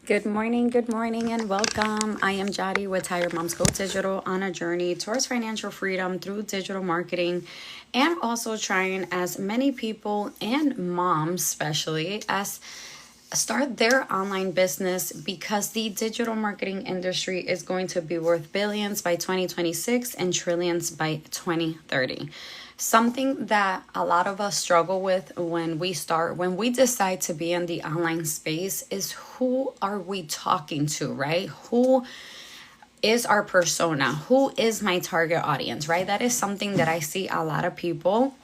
Good morning, and welcome. I am Jody with Tired Moms Go Digital on a journey towards financial freedom through digital marketing and also trying as many people and moms, especially, as start their online business because the digital marketing industry is going to be worth billions by 2026 and trillions by 2030. Something that a lot of us struggle with when we decide to be in the online space is who are we talking to, right? Who is our persona? Who is my target audience, right? That is something that I see a lot of people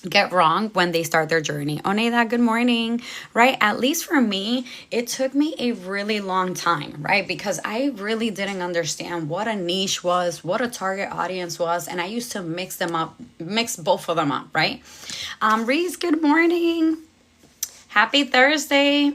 get wrong when they start their journey. Oneida, good morning, right? At least for me, it took me a really long time, right? Because I really didn't understand what a niche was, what a target audience was, and I used to mix both of them up, right? Reese, good morning. Happy Thursday.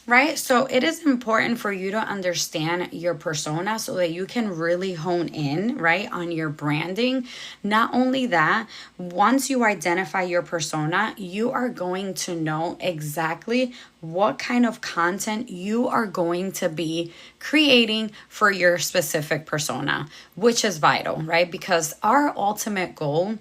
Right? So it is important for you to understand your persona so that you can really hone in, right, on your branding. Not only that, once you identify your persona, you are going to know exactly what kind of content you are going to be creating for your specific persona, which is vital, right? Because our ultimate goal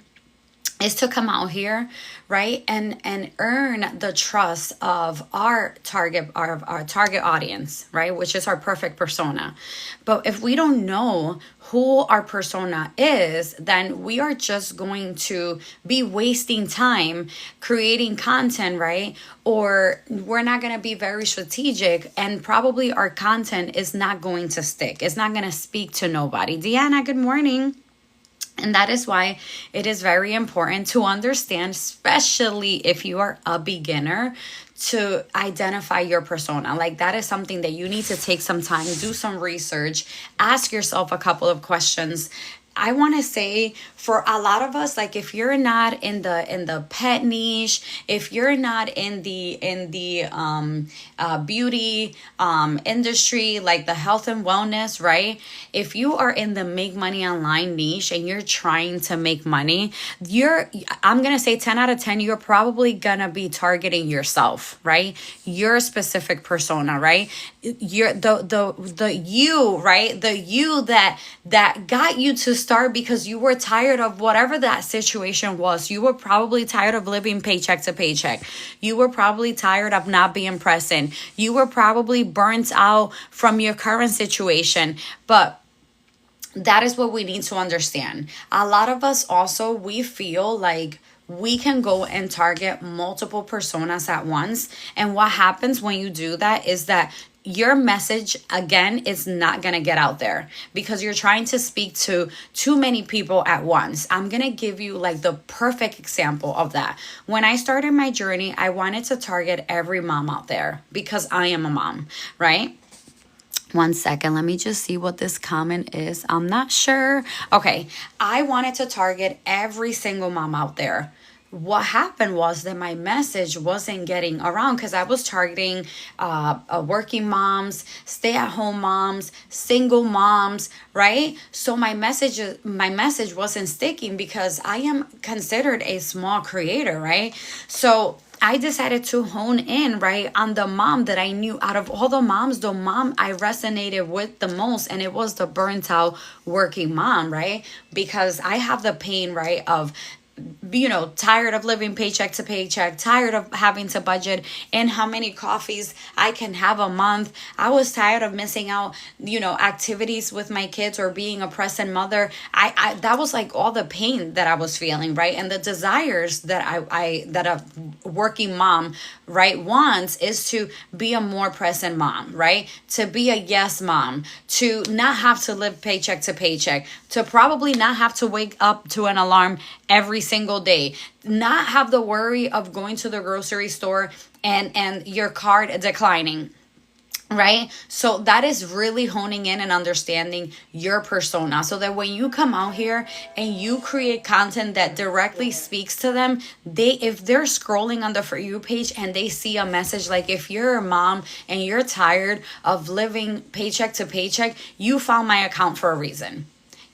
is to come out here, right, and earn the trust of our target audience, right, which is our perfect persona. But if we don't know who our persona is, then we are just going to be wasting time creating content, right? Or we're not going to be very strategic, and probably our content is not going to stick. It's not going to speak to nobody. Deanna, good morning. And that is why it is very important to understand, especially if you are a beginner, to identify your persona. Like, that is something that you need to take some time, do some research, ask yourself a couple of questions. I want to say, for a lot of us, like, if you're not in the pet niche, if you're not in the beauty industry, like the health and wellness, right? If you are in the make money online niche and you're trying to make money, I'm gonna say 10 out of 10, you're probably gonna be targeting yourself, right? Your specific persona, right? You're the you, right? The you that got you to start because you were tired of whatever that situation was. You were probably tired of living paycheck to paycheck. You were probably tired of not being present. You were probably burnt out from your current situation. But that is what we need to understand. A lot of us also, we feel like we can go and target multiple personas at once. And what happens when you do that is that your message, again, is not going to get out there because you're trying to speak to too many people at once. I'm going to give you like the perfect example of that. When I started my journey, I wanted to target every mom out there because I am a mom, right? One second, let me just see what this comment is. I'm not sure. Okay, I wanted to target every single mom out there. What happened was that my message wasn't getting around because I was targeting working moms, stay-at-home moms, single moms, right? So my message wasn't sticking because I am considered a small creator, right? So I decided to hone in, right, on the mom that I knew out of all the moms, the mom I resonated with the most, and it was the burnt out working mom, right? Because I have the pain, right, of tired of living paycheck to paycheck, tired of having to budget and how many coffees I can have a month. I was tired of missing out, activities with my kids or being a present mother. I that was like all the pain that I was feeling, right? And the desires that that a working mom, right, wants is to be a more present mom, right? To be a yes mom, to not have to live paycheck to paycheck, to probably not have to wake up to an alarm every single day, not have the worry of going to the grocery store and your card declining, right? So that is really honing in and understanding your persona so that when you come out here and you create content that directly speaks to them, if they're scrolling on the For You page and they see a message, like if you're a mom and you're tired of living paycheck to paycheck, you found my account for a reason.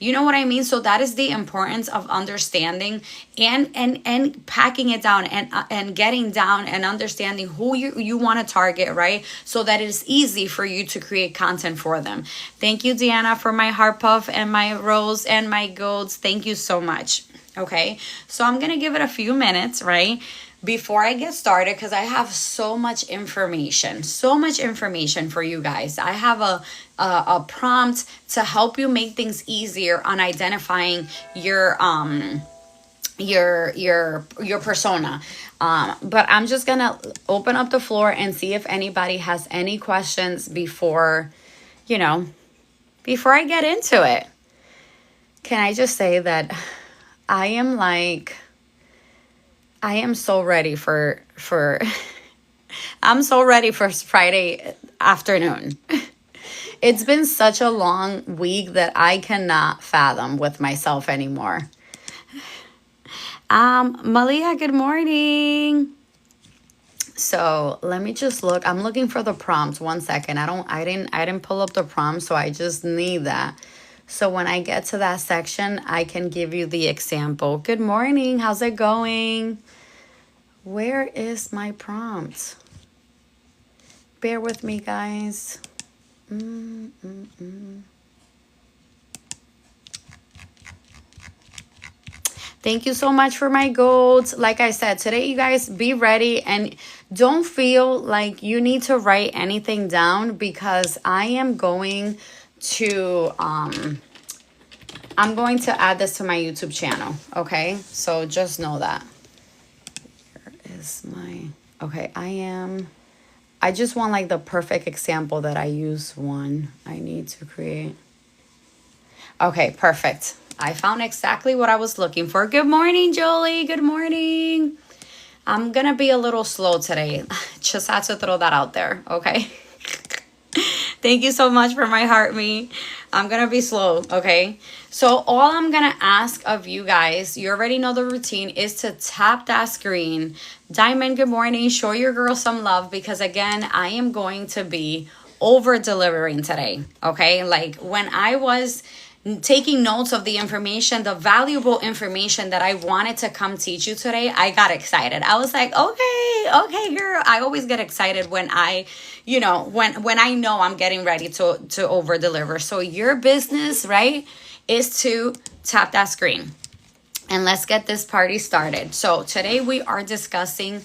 You know what I mean? So that is the importance of understanding and packing it down and getting down and understanding who you want to target, right? So that it is easy for you to create content for them. Thank you, Deanna, for my heart puff and my rose and my golds. Thank you so much. Okay, so I'm gonna give it a few minutes, right, before I get started, because I have so much information for you guys. I have a prompt to help you make things easier on identifying your persona. But I'm just gonna open up the floor and see if anybody has any questions before I get into it. Can I just say that I am so ready for I'm so ready for Friday afternoon. It's been such a long week that I cannot fathom with myself anymore. Malia, good morning. So let me just look. I'm looking for the prompt. 1 second. I didn't pull up the prompt, so I just need that. So when I get to that section, I can give you the example. Good morning. How's it going? Where is my prompt? Bear with me, guys. Thank you so much for my golds. Like I said, today, you guys, be ready and don't feel like you need to write anything down, because I am going to I'm going to add this to my YouTube channel. Okay, so just know that. Here is my, okay, I just want like the perfect example that I use one. I need to create. Okay, perfect. I found exactly what I was looking for. Good morning, Jolie. Good morning. I'm gonna be a little slow today. Just had to throw that out there, okay? Thank you so much for my heart, me. I'm gonna be slow, okay? So all I'm gonna ask of you guys, you already know the routine, is to tap that screen. Diamond, good morning. Show your girl some love, because again, I am going to be over delivering today, okay? Like when I was taking notes of the information, the valuable information that I wanted to come teach you today, I got excited. I was like, okay, girl. I always get excited when I, when I know I'm getting ready to over deliver. So your business, right, is to tap that screen. And let's get this party started. So today we are discussing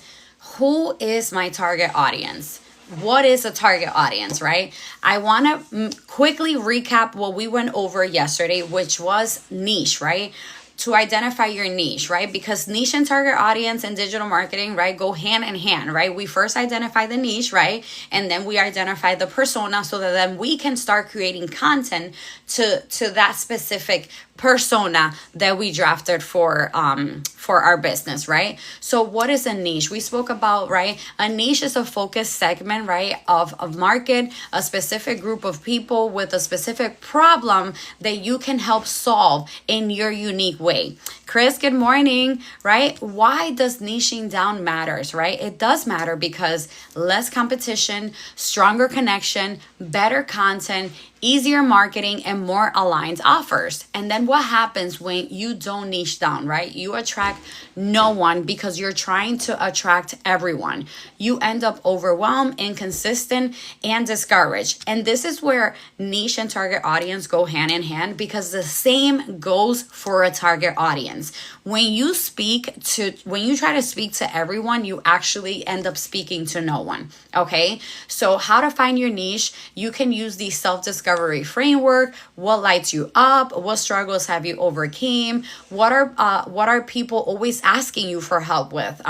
who is my target audience. What is a target audience, right? I want to quickly recap what we went over yesterday, which was niche, right? To identify your niche, right? Because niche and target audience and digital marketing, right, go hand in hand, right? We first identify the niche, right? And then we identify the persona, so that then we can start creating content to that specific persona that we drafted for our business, right? So what is a niche? We spoke about, right? A niche is a focused segment, right, of market, a specific group of people with a specific problem that you can help solve in your unique way. Chris, good morning, right? Why does niching down matters, right? It does matter because less competition, stronger connection, better content, easier marketing, and more aligned offers. And then what happens when you don't niche down, right? You attract no one because you're trying to attract everyone. You end up overwhelmed, inconsistent, and discouraged. And this is where niche and target audience go hand in hand, because the same goes for a target audience. When you try to speak to everyone, you actually end up speaking to no one. Okay. So how to find your niche? You can use the self-discovery framework. What lights you up? What struggles have you overcame? What are people always asking you for help with?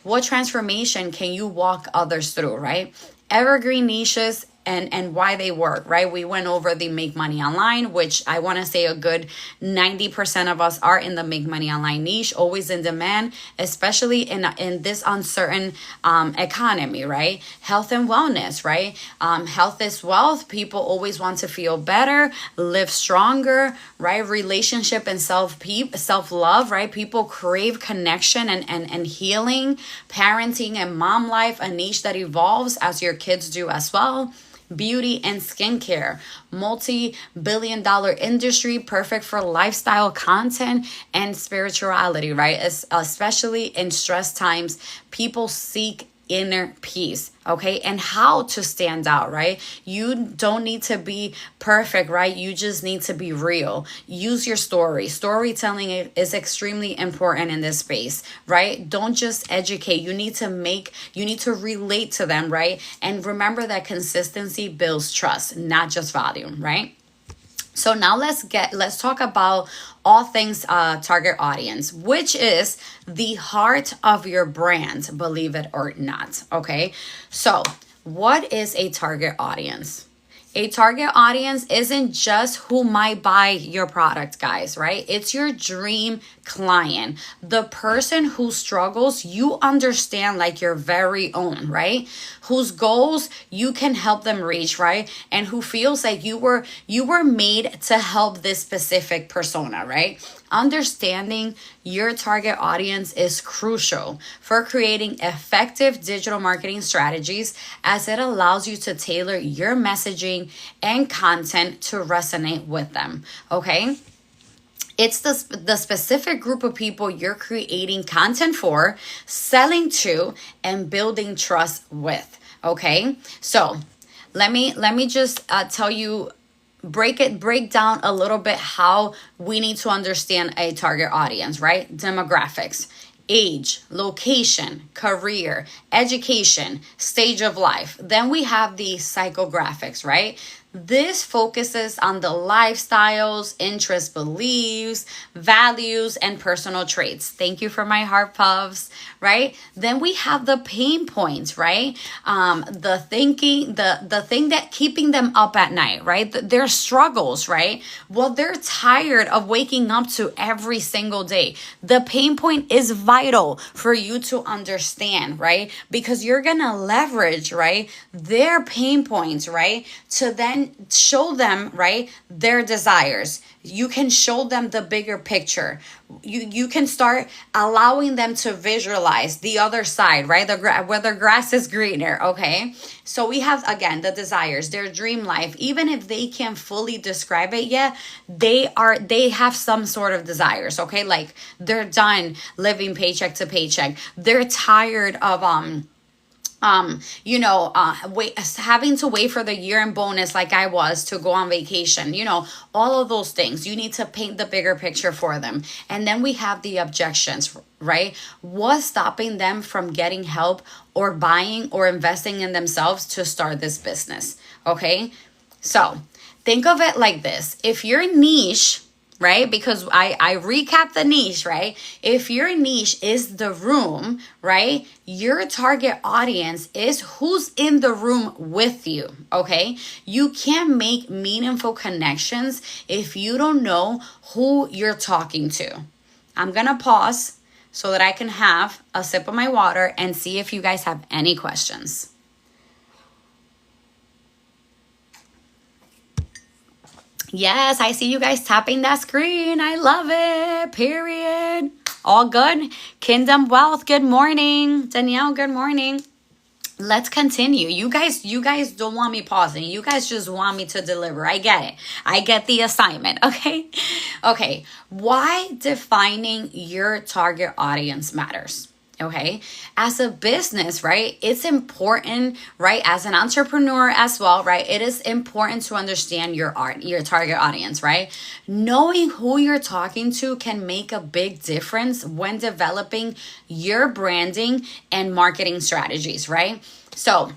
What transformation can you walk others through, right? Evergreen niches and why they work, right? We went over the make money online, which I want to say a good 90% of us are in the make money online niche, always in demand, especially in this uncertain economy, right? Health and wellness, right? Health is wealth. People always want to feel better, live stronger, right? Relationship and self-love, right? People crave connection and healing, parenting and mom life, a niche that evolves as your kids do as well. beauty and skincare, multi-billion-dollar industry, perfect for lifestyle content and spirituality, right? Especially in stress times, people seek inner peace, okay? And how to stand out, right? You don't need to be perfect, right? You just need to be real. Use your story. Storytelling is extremely important in this space, right? Don't just educate. You need to relate to them, right? And remember that consistency builds trust, not just volume, right? So now let's talk about all things target audience, which is the heart of your brand, believe it or not. Okay. So what is a target audience? A target audience isn't just who might buy your product, guys, right? It's your dream client, the person who struggles you understand like your very own, right? Whose goals you can help them reach, right? And who feels like you were made to help this specific persona, right? Understanding your target audience is crucial for creating effective digital marketing strategies, as it allows you to tailor your messaging and content to resonate with them, okay? It's the specific group of people you're creating content for, selling to, and building trust with, okay? So let me just tell you, break down a little bit how we need to understand a target audience, right? Demographics, age, location, career, education, stage of life. Then we have the psychographics, right? This focuses on the lifestyles, interests, beliefs, values, and personal traits. Thank you for my heart puffs, right? Then we have the pain points, right? The thing that keeping them up at night, right? Their struggles, right? Well, they're tired of waking up to every single day. The pain point is vital for you to understand, right? Because you're gonna leverage, right, their pain points, right, to then show them, right, their desires. You can show them the bigger picture. You can start allowing them to visualize the other side, right? Whether grass is greener, okay? So we have, again, the desires, their dream life. Even if they can't fully describe it yet, they have some sort of desires, okay? Like they're done living paycheck to paycheck. They're tired of having to wait for the year-end bonus like I was to go on vacation, all of those things. You need to paint the bigger picture for them. And then we have the objections, right? What's stopping them from getting help or buying or investing in themselves to start this business, okay? So think of it like this. If your niche, right? Because I recap the niche, right? If your niche is the room, right? Your target audience is who's in the room with you, okay? You can't make meaningful connections if you don't know who you're talking to. I'm gonna pause so that I can have a sip of my water and see if you guys have any questions. Yes, I see you guys tapping that screen. I love it. Period. All good. Kingdom Wealth, good morning. Danielle, good morning. Let's continue. You guys don't want me pausing. You guys just want me to deliver. I get it. I get the assignment. Okay. Okay. Why defining your target audience matters? Okay. As a business, right? It's important, right? As an entrepreneur as well, right? It is important to understand your target audience, right? Knowing who you're talking to can make a big difference when developing your branding and marketing strategies, right? So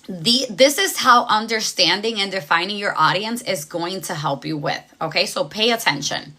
this is how understanding and defining your audience is going to help you with. Okay, so pay attention.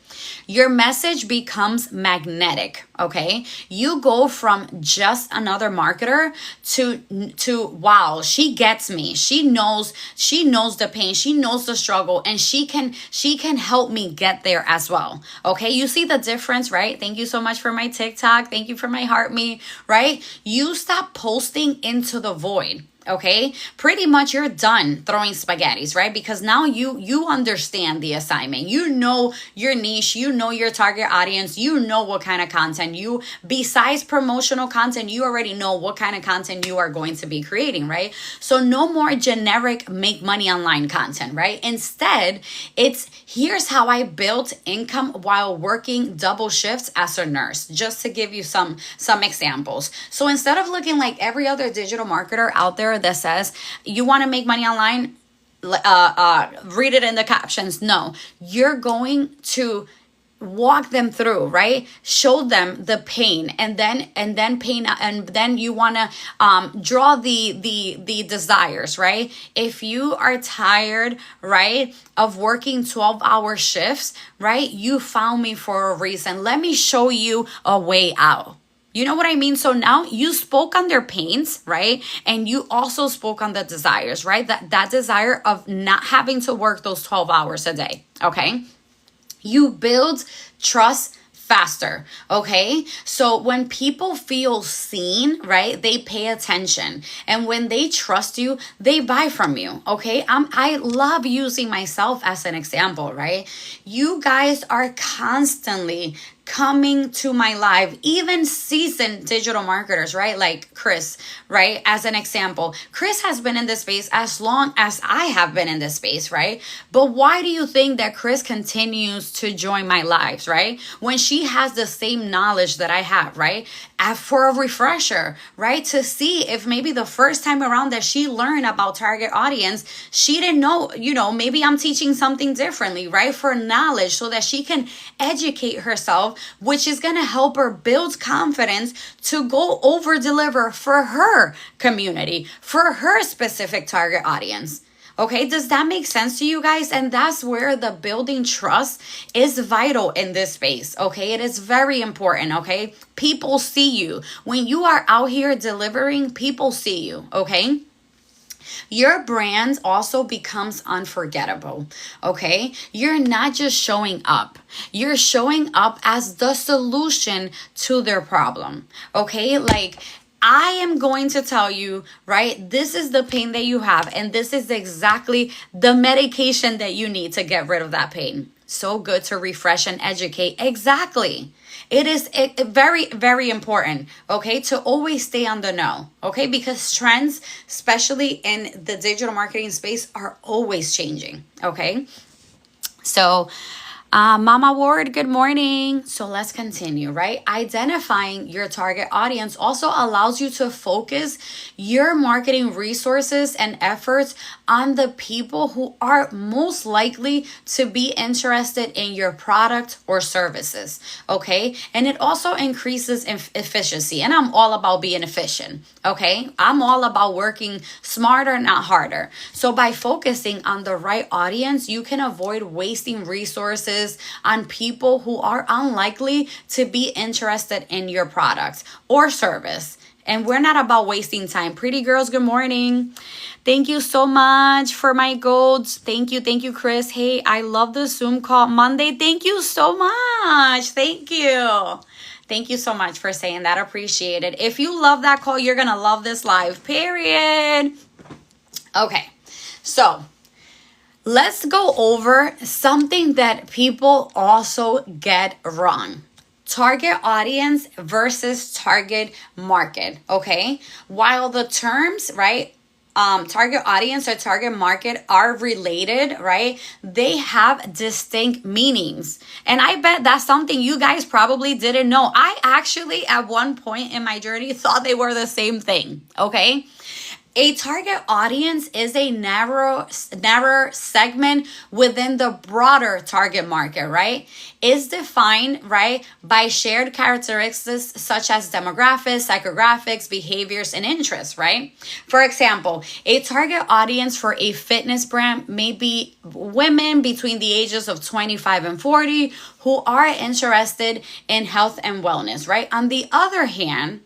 Your message becomes magnetic, okay? You go from just another marketer to wow, she gets me. She knows the pain, she knows the struggle, and she can help me get there as well. Okay? You see the difference, right? Thank you so much for my TikTok. Thank you for my heart me, right? You stop posting into the void. Okay, pretty much you're done throwing spaghettis, right? Because now you understand the assignment. You know your niche, you know your target audience, you know what kind of content you, besides promotional content, you already know what kind of content you are going to be creating, right? So no more generic make money online content, right? Instead, it's here's how I built income while working double shifts as a nurse, just to give you some examples. So instead of looking like every other digital marketer out there that says you want to make money online, read it in the captions. No, you're going to walk them through, right? Show them the pain, and then pain, and then you want to draw the desires, right? If you are tired, right, of working 12-hour shifts, right, you found me for a reason. Let me show you a way out. You know what I mean? So now you spoke on their pains, right? And you also spoke on the desires, right? That desire of not having to work those 12 hours a day, okay? You build trust faster, okay? So when people feel seen, right, they pay attention. And when they trust you, they buy from you, okay? I love using myself as an example, right? You guys are constantly coming to my live, even seasoned digital marketers, right? Like Chris, right? As an example, Chris has been in this space as long as I have been in this space, right? But why do you think that Chris continues to join my lives, right? When she has the same knowledge that I have, right? For a refresher, right? To see if maybe the first time around that she learned about target audience, she didn't know, maybe I'm teaching something differently, right? For knowledge, so that she can educate herself, which is going to help her build confidence to go over deliver for her community, for her specific target audience. Okay, does that make sense to you guys? And that's where the building trust is vital in this space. Okay, it is very important. Okay, people see you. When you are out here delivering, people see you. Okay. Your brand also becomes unforgettable, okay? You're not just showing up. You're showing up as the solution to their problem, okay? Like, I am going to tell you, right? This is the pain that you have, and this is exactly the medication that you need to get rid of that pain. So good to refresh and educate. Exactly. It is very, very important, okay, to always stay on the know, okay, because trends, especially in the digital marketing space, are always changing, okay? So, Mama Ward, good morning. So let's continue, right? Identifying your target audience also allows you to focus your marketing resources and efforts on the people who are most likely to be interested in your product or services, okay? And it also increases efficiency. And I'm all about being efficient, okay? I'm all about working smarter, not harder. So by focusing on the right audience, you can avoid wasting resources on people who are unlikely to be interested in your product or service. And we're not about wasting time. Pretty girls, good morning. Thank you so much for my golds. Thank you, Chris. Hey, I love the Zoom call Monday. Thank you so much. Thank you. Thank you so much for saying that. Appreciate it. If you love that call, you're going to love this live, period. Okay, so let's go over something that people also get wrong. Target audience versus target market, okay? While the terms, right, target audience or target market are related, right? They have distinct meanings. And I bet that's something you guys probably didn't know. I actually, at one point in my journey, thought they were the same thing, okay? A target audience is a narrow segment within the broader target market, right? Is defined, right, by shared characteristics such as demographics, psychographics, behaviors, and interests, right? For example, a target audience for a fitness brand may be women between the ages of 25 and 40 who are interested in health and wellness, right? On the other hand,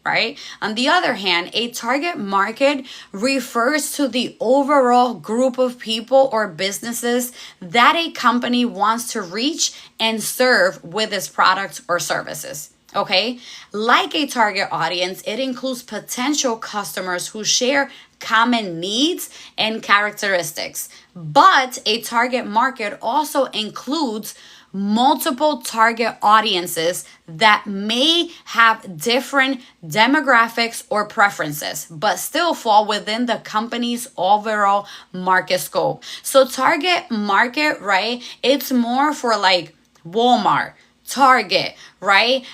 a target market refers to the overall group of people or businesses that a company wants to reach and serve with its products or services. Okay, like a target audience, it includes potential customers who share common needs and characteristics. But a target market also includes multiple target audiences that may have different demographics or preferences, but still fall within the company's overall market scope. So target market, right? It's more for like Walmart, Target, right?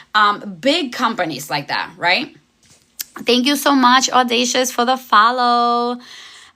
Big companies like that, right? Thank you so much, Audacious, for the follow.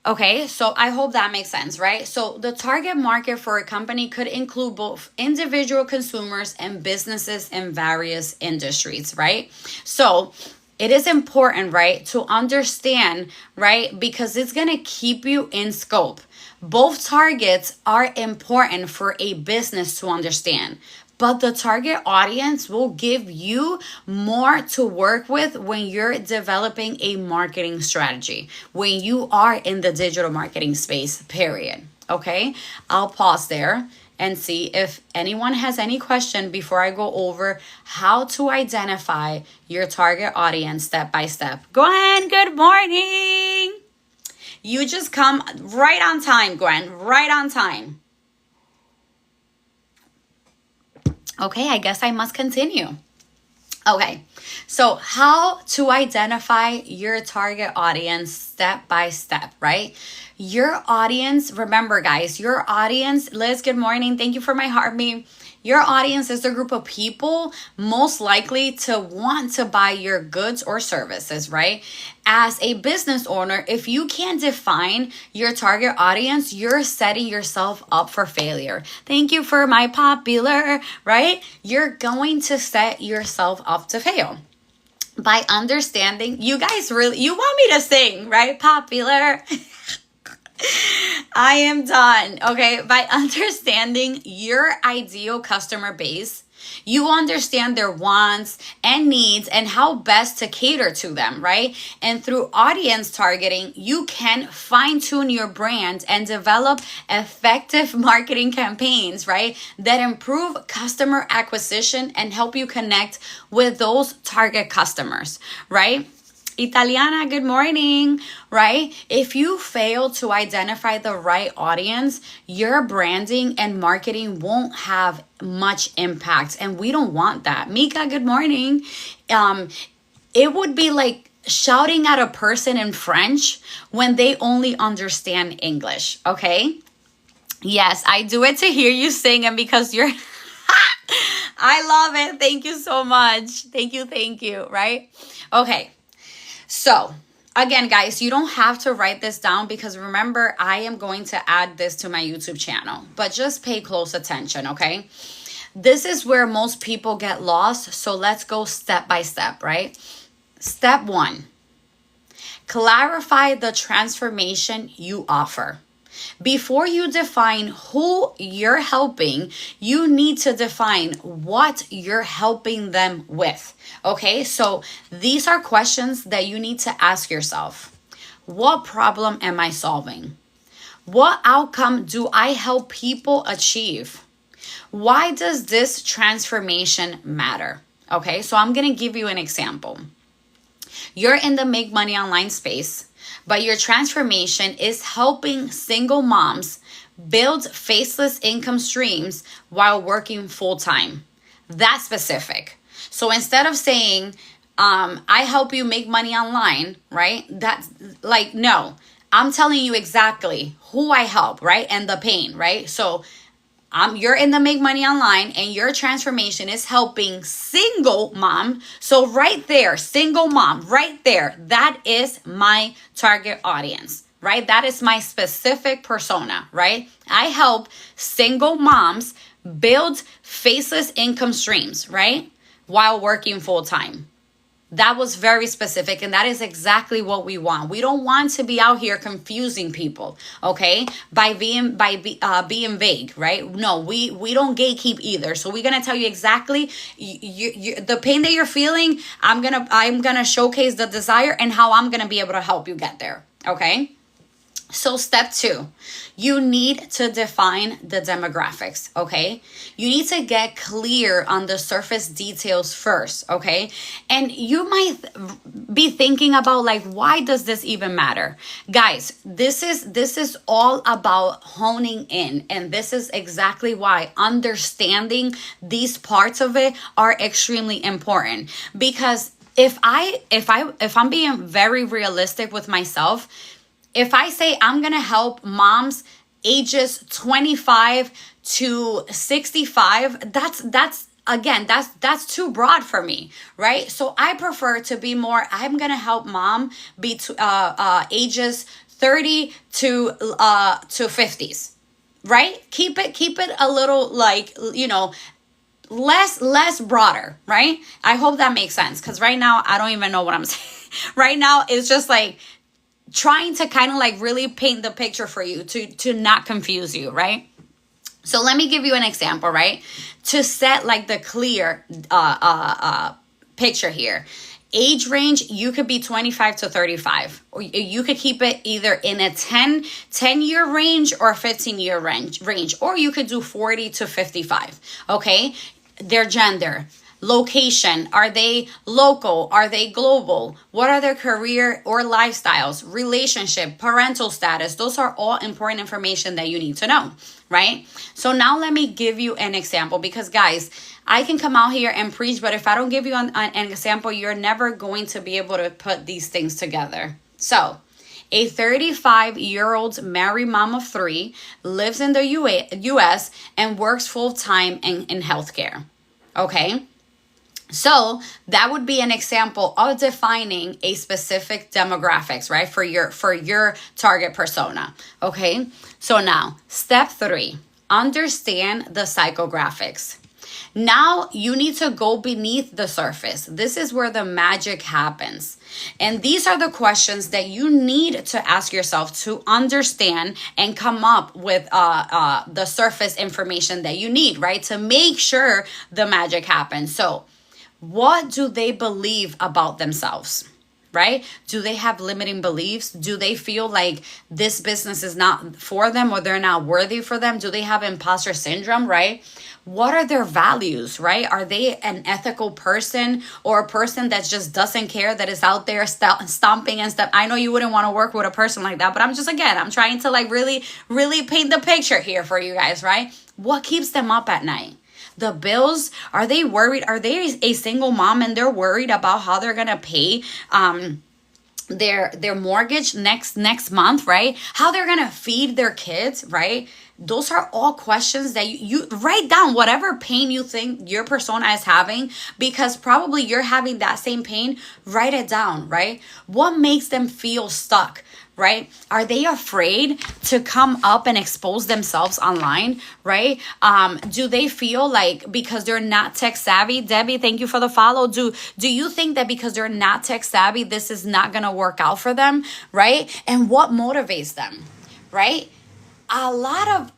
Okay, so I hope that makes sense, right? So the target market for a company could include both individual consumers and businesses in various industries, right? So it is important, right, to understand, right, because it's going to keep you in scope. Both targets are important for a business to understand, but the target audience will give you more to work with when you're developing a marketing strategy, when you are in the digital marketing space, period. Okay, I'll pause there and see if anyone has any question before I go over how to identify your target audience step by step. Gwen, good morning. You just come right on time, Gwen, right on time. Okay, I guess I must continue. Okay, so how to identify your target audience step by step, right? Your audience, remember guys, your audience, Liz, good morning. Thank you for my heartbeat. Your audience is the group of people most likely to want to buy your goods or services, right? As a business owner, if you can't define your target audience, you're setting yourself up for failure. Thank you for my popular, right? You're going to set yourself up to fail. By understanding, you guys really, you want me to sing, right? Popular. I am done. Okay. By understanding your ideal customer base, you understand their wants and needs and how best to cater to them, right? And through audience targeting, you can fine tune your brand and develop effective marketing campaigns, right? That improve customer acquisition and help you connect with those target customers, right? Italiana, good morning, right? If you fail to identify the right audience, your branding and marketing won't have much impact, and we don't want that. Mika, good morning. It would be like shouting at a person in French when they only understand English, okay? Yes, I do it to hear you sing and because you're... I love it. Thank you so much. Thank you, right? Okay. So again, guys, you don't have to write this down because remember, I am going to add this to my YouTube channel, but just pay close attention, okay? This is where most people get lost. So let's go step by step, right? Step 1, clarify the transformation you offer. Before you define who you're helping, you need to define what you're helping them with. Okay, so these are questions that you need to ask yourself. What problem am I solving? What outcome do I help people achieve? Why does this transformation matter? Okay, so I'm going to give you an example. You're in the make money online space, but your transformation is helping single moms build faceless income streams while working full-time. That's specific. So instead of saying, I help you make money online, right? That's like, no, I'm telling you exactly who I help, right? And the pain, right? So you're in the make money online and your transformation is helping single mom. So right there, single mom, right there, that is my target audience, right? That is my specific persona, right? I help single moms build faceless income streams, right? While working full time. That was very specific, and that is exactly what we want. We don't want to be out here confusing people, okay? By being vague, right? No, we don't gatekeep either. So we're gonna tell you exactly the pain that you're feeling. I'm gonna showcase the desire and how I'm gonna be able to help you get there, okay? So step 2, you need to define the demographics, okay? You need to get clear on the surface details first, okay? And you might be thinking about like, why does this even matter? Guys, this is all about honing in, and this is exactly why understanding these parts of it are extremely important. Because if I'm being very realistic with myself, if I say I'm going to help moms ages 25 to 65, that's too broad for me, right? So I prefer to be more, I'm going to help mom be ages 30 to 50s, right? Keep it a little like, less broader, right? I hope that makes sense, because right now I don't even know what I'm saying. Right now it's just like trying to kind of like really paint the picture for you to not confuse you, right? So let me give you an example, right? To set like the clear picture here. Age range, you could be 25 to 35, or you could keep it either in a 10-year range or 15-year range, or you could do 40 to 55, okay? Their gender, location, are they local, are they global, what are their career or lifestyles, relationship, parental status. Those are all important information that you need to know, right? So now let me give you an example, because guys, I can come out here and preach, but if I don't give you an example, you're never going to be able to put these things together. So a 35-year-old married mom of 3 lives in the US and works full-time in healthcare, okay? So that would be an example of defining a specific demographics, right? For your target persona. Okay. So now step 3, understand the psychographics. Now you need to go beneath the surface. This is where the magic happens. And these are the questions that you need to ask yourself to understand and come up with the surface information that you need, right? To make sure the magic happens. So what do they believe about themselves, right? Do they have limiting beliefs? Do they feel like this business is not for them, or they're not worthy for them? Do they have imposter syndrome, right? What are their values, right? Are they an ethical person, or a person that just doesn't care, that is out there stomping and stuff? I know you wouldn't want to work with a person like that, but I'm trying to like really, really paint the picture here for you guys, right? What keeps them up at night? The bills, are they worried? Are they a single mom and they're worried about how they're going to pay their mortgage next month, right? How they're going to feed their kids, right? Those are all questions that you write down, whatever pain you think your persona is having, because probably you're having that same pain. Write it down, right? What makes them feel stuck? Right? Are they afraid to come up and expose themselves online? Right? Do they feel like because they're not tech savvy? Debbie, thank you for the follow. Do you think that because they're not tech savvy, this is not going to work out for them? Right? And what motivates them? Right? A lot of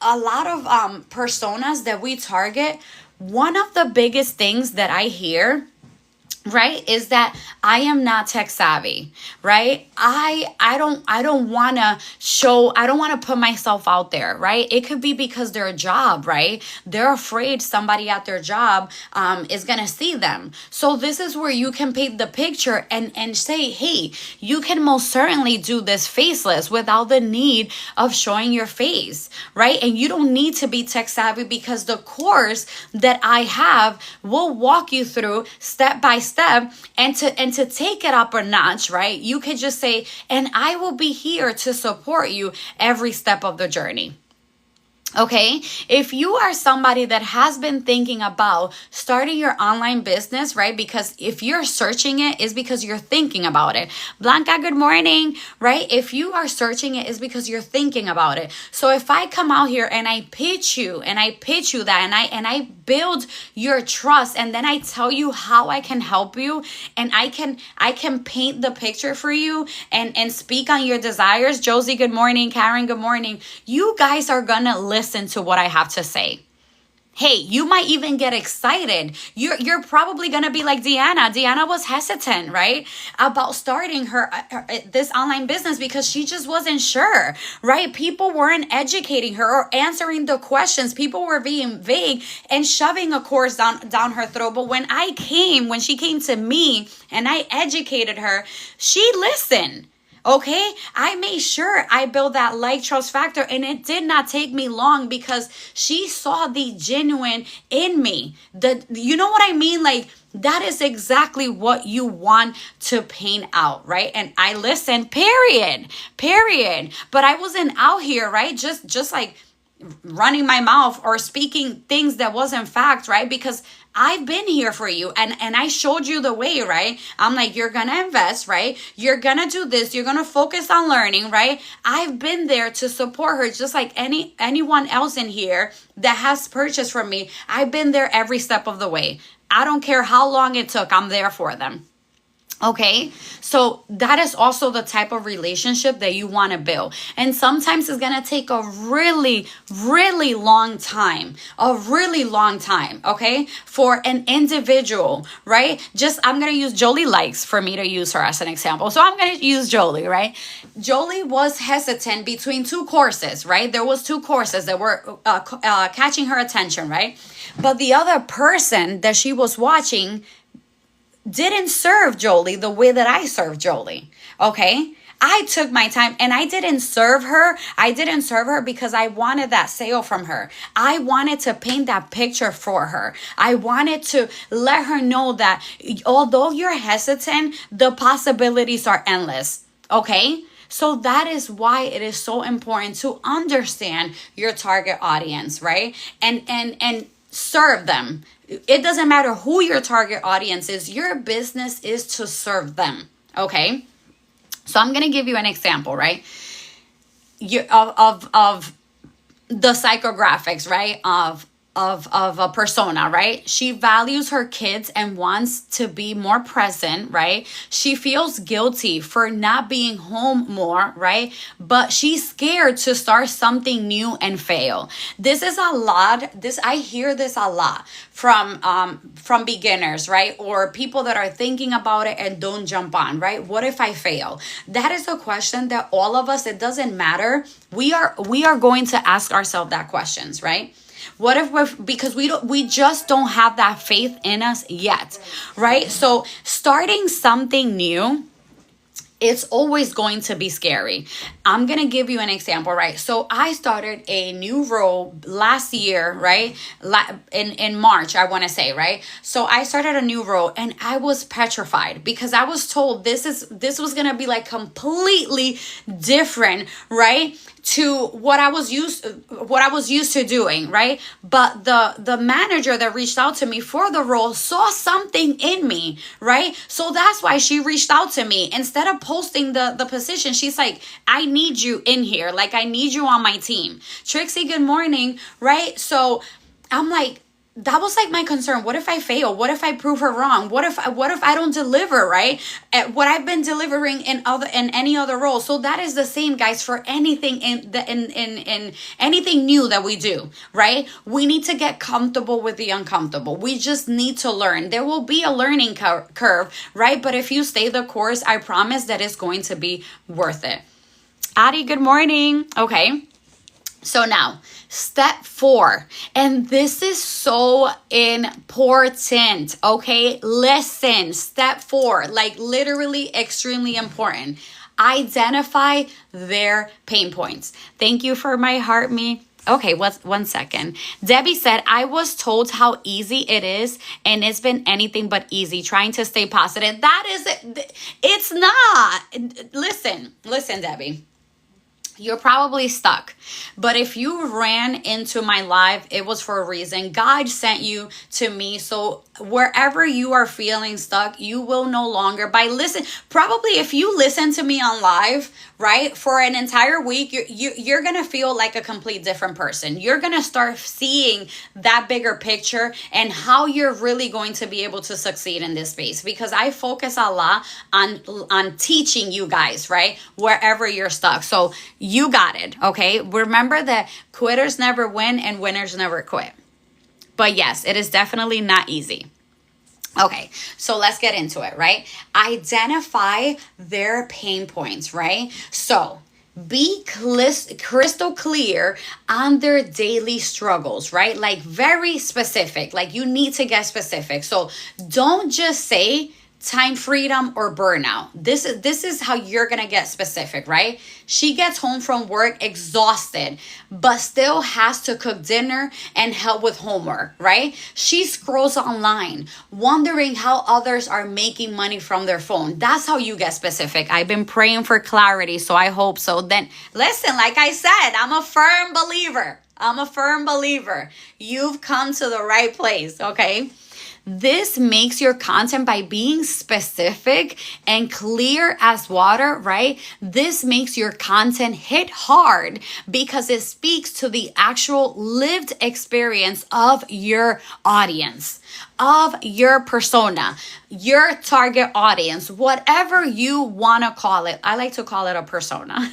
personas that we target, one of the biggest things that I hear, right, is that I am not tech savvy, right? I don't want to put myself out there, right? It could be because their job, right? They're afraid somebody at their job is going to see them. So this is where you can paint the picture and say, hey, you can most certainly do this faceless without the need of showing your face, right? And you don't need to be tech savvy, because the course that I have will walk you through step by step. And to take it up a notch, right? You could just say, and I will be here to support you every step of the journey. Okay, if you are somebody that has been thinking about starting your online business, right? Because if you're searching it, is because you're thinking about it. Blanca, good morning, right? If you are searching it, is because you're thinking about it. So if I come out here and I pitch you that, and I build your trust, and then I tell you how I can help you, and I can paint the picture for you and speak on your desires. Josie, good morning. Karen, good morning. You guys are gonna listen to what I have to say. Hey, you might even get excited. You're probably gonna be like Deanna. Deanna was hesitant, right, about starting her this online business because she just wasn't sure, right? People weren't educating her or answering the questions. People were being vague and shoving a course down her throat. But when she came to me and I educated her, she listened. Okay, I made sure I built that like trust factor, and it did not take me long because she saw the genuine in me. You know what I mean? Like, that is exactly what you want to paint out, right? And I listened, period. But I wasn't out here, right? Just like running my mouth or speaking things that wasn't fact, right? Because I've been here for you and I showed you the way, right? I'm like, you're gonna invest, right? You're gonna do this, you're gonna focus on learning, right? I've been there to support her just like anyone else in here that has purchased from me. I've been there every step of the way. I don't care how long it took, I'm there for them. Okay, so that is also the type of relationship that you want to build. And sometimes it's going to take a really, really long time, okay, for an individual, right? I'm going to use Jolie likes for me to use her as an example. So I'm going to use Jolie, right? Jolie was hesitant between two courses, right? There was two courses that were catching her attention, right? But the other person that she was watching didn't serve Jolie the way that I served Jolie. Okay? I took my time and I didn't serve her. Because I wanted that sale from her. I wanted to paint that picture for her. I wanted to let her know that although you're hesitant, the possibilities are endless. Okay? So that is why it is so important to understand your target audience, right? And serve them. It doesn't matter who your target audience is. Your business is to serve them. Okay. So I'm going to give you an example, right? Of the psychographics, right? Of a persona, right? She values her kids and wants to be more present, right? She feels guilty for not being home more, right? But she's scared to start something new and fail. This is a lot. I hear this a lot from beginners, right? Or people that are thinking about it and don't jump on, right? What if I fail? That is a question that all of us, it doesn't matter. We are going to ask ourselves that questions, right? What if because we just don't have that faith in us yet, right? So starting something new, it's always going to be scary. I'm going to give you an example, right? So I started a new role last year, right? In March, I want to say, right? So I started a new role and I was petrified because I was told this was going to be like completely different, right? To what I was used to doing, right? But the manager that reached out to me for the role saw something in me, right? So that's why she reached out to me. Instead of posting the position, she's like, I need you in here. Like, I need you on my team. Trixie, good morning, right? So I'm like, that was like my concern. What if I fail? What if I prove her wrong? What if I don't deliver, right? What I've been delivering in any other role. So that is the same, guys, for anything in anything new that we do, right? We need to get comfortable with the uncomfortable. We just need to learn. There will be a learning curve, right? But if you stay the course, I promise that it's going to be worth it. Addie, good morning. Okay. So now, step 4, and this is so important, okay? Listen, step 4, like literally extremely important. Identify their pain points. Thank you for my heart, me. Okay, one second. Debbie said, I was told how easy it is, and it's been anything but easy trying to stay positive. That is it. It's not. Listen, Debbie. You're probably stuck. But if you ran into my live, it was for a reason. God sent you to me. So wherever you are feeling stuck, you will no longer probably if you listen to me on live, right, for an entire week, you're going to feel like a complete different person. You're going to start seeing that bigger picture and how you're really going to be able to succeed in this space, because I focus a lot on teaching you guys, right, wherever you're stuck. So you got it, okay? Remember that quitters never win and winners never quit. But yes, it is definitely not easy. Okay, so let's get into it, right? Identify their pain points, right? So be crystal clear on their daily struggles, right? Like very specific, like you need to get specific. So don't just say time freedom or burnout. This is how you're gonna get specific, right? She gets home from work exhausted, but still has to cook dinner and help with homework, right? She scrolls online, wondering how others are making money from their phone. That's how you get specific. I've been praying for clarity, so I hope so. Then listen, like I said, I'm a firm believer. You've come to the right place, okay? This makes your content by being specific and clear as water, right? This makes your content hit hard because it speaks to the actual lived experience of your audience, of your persona, your target audience, whatever you want to call it. I like to call it a persona.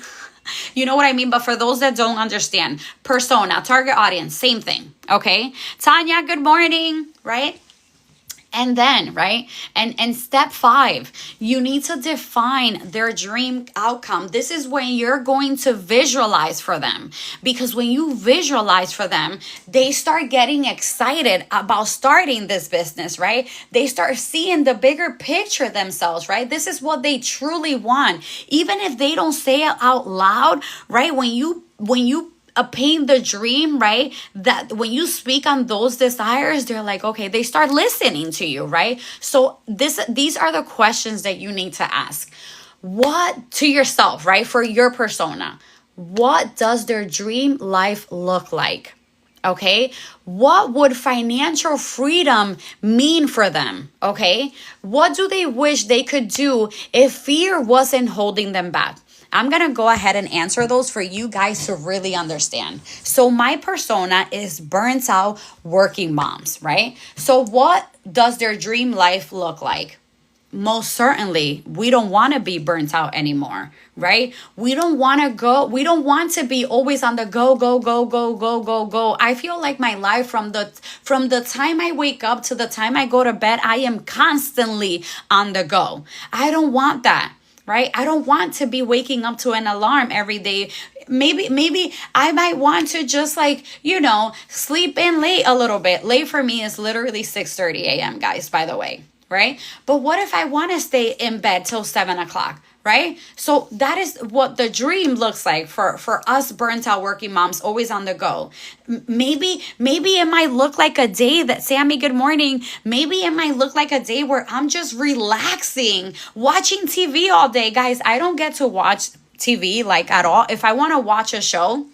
You know what I mean? But for those that don't understand, persona, target audience, same thing, okay? Tanya, good morning, right? And then, right? And step 5, you need to define their dream outcome. This is when you're going to visualize for them. Because when you visualize for them, they start getting excited about starting this business, right? They start seeing the bigger picture themselves, right? This is what they truly want. Even if they don't say it out loud, right? When you paint the dream, right? That when you speak on those desires, they're like, okay, they start listening to you, right? So these are the questions that you need to ask. What to yourself, right? For your persona, what does their dream life look like? Okay. What would financial freedom mean for them? Okay. What do they wish they could do if fear wasn't holding them back? I'm going to go ahead and answer those for you guys to really understand. So my persona is burnt out working moms, right? So what does their dream life look like? Most certainly, we don't want to be burnt out anymore, right? We don't want to be always on the go. I feel like my life from the time I wake up to the time I go to bed, I am constantly on the go. I don't want that. Right? I don't want to be waking up to an alarm every day. Maybe I might want to just sleep in late a little bit. Late for me is literally 6:30 a.m. guys, by the way. Right? But what if I want to stay in bed till 7 o'clock? Right? So that is what the dream looks like for us burnt out working moms, always on the go. Maybe it might look like a day that, Sammy, good morning. Maybe it might look like a day where I'm just relaxing, watching TV all day. Guys, I don't get to watch TV like at all. If I want to watch a show,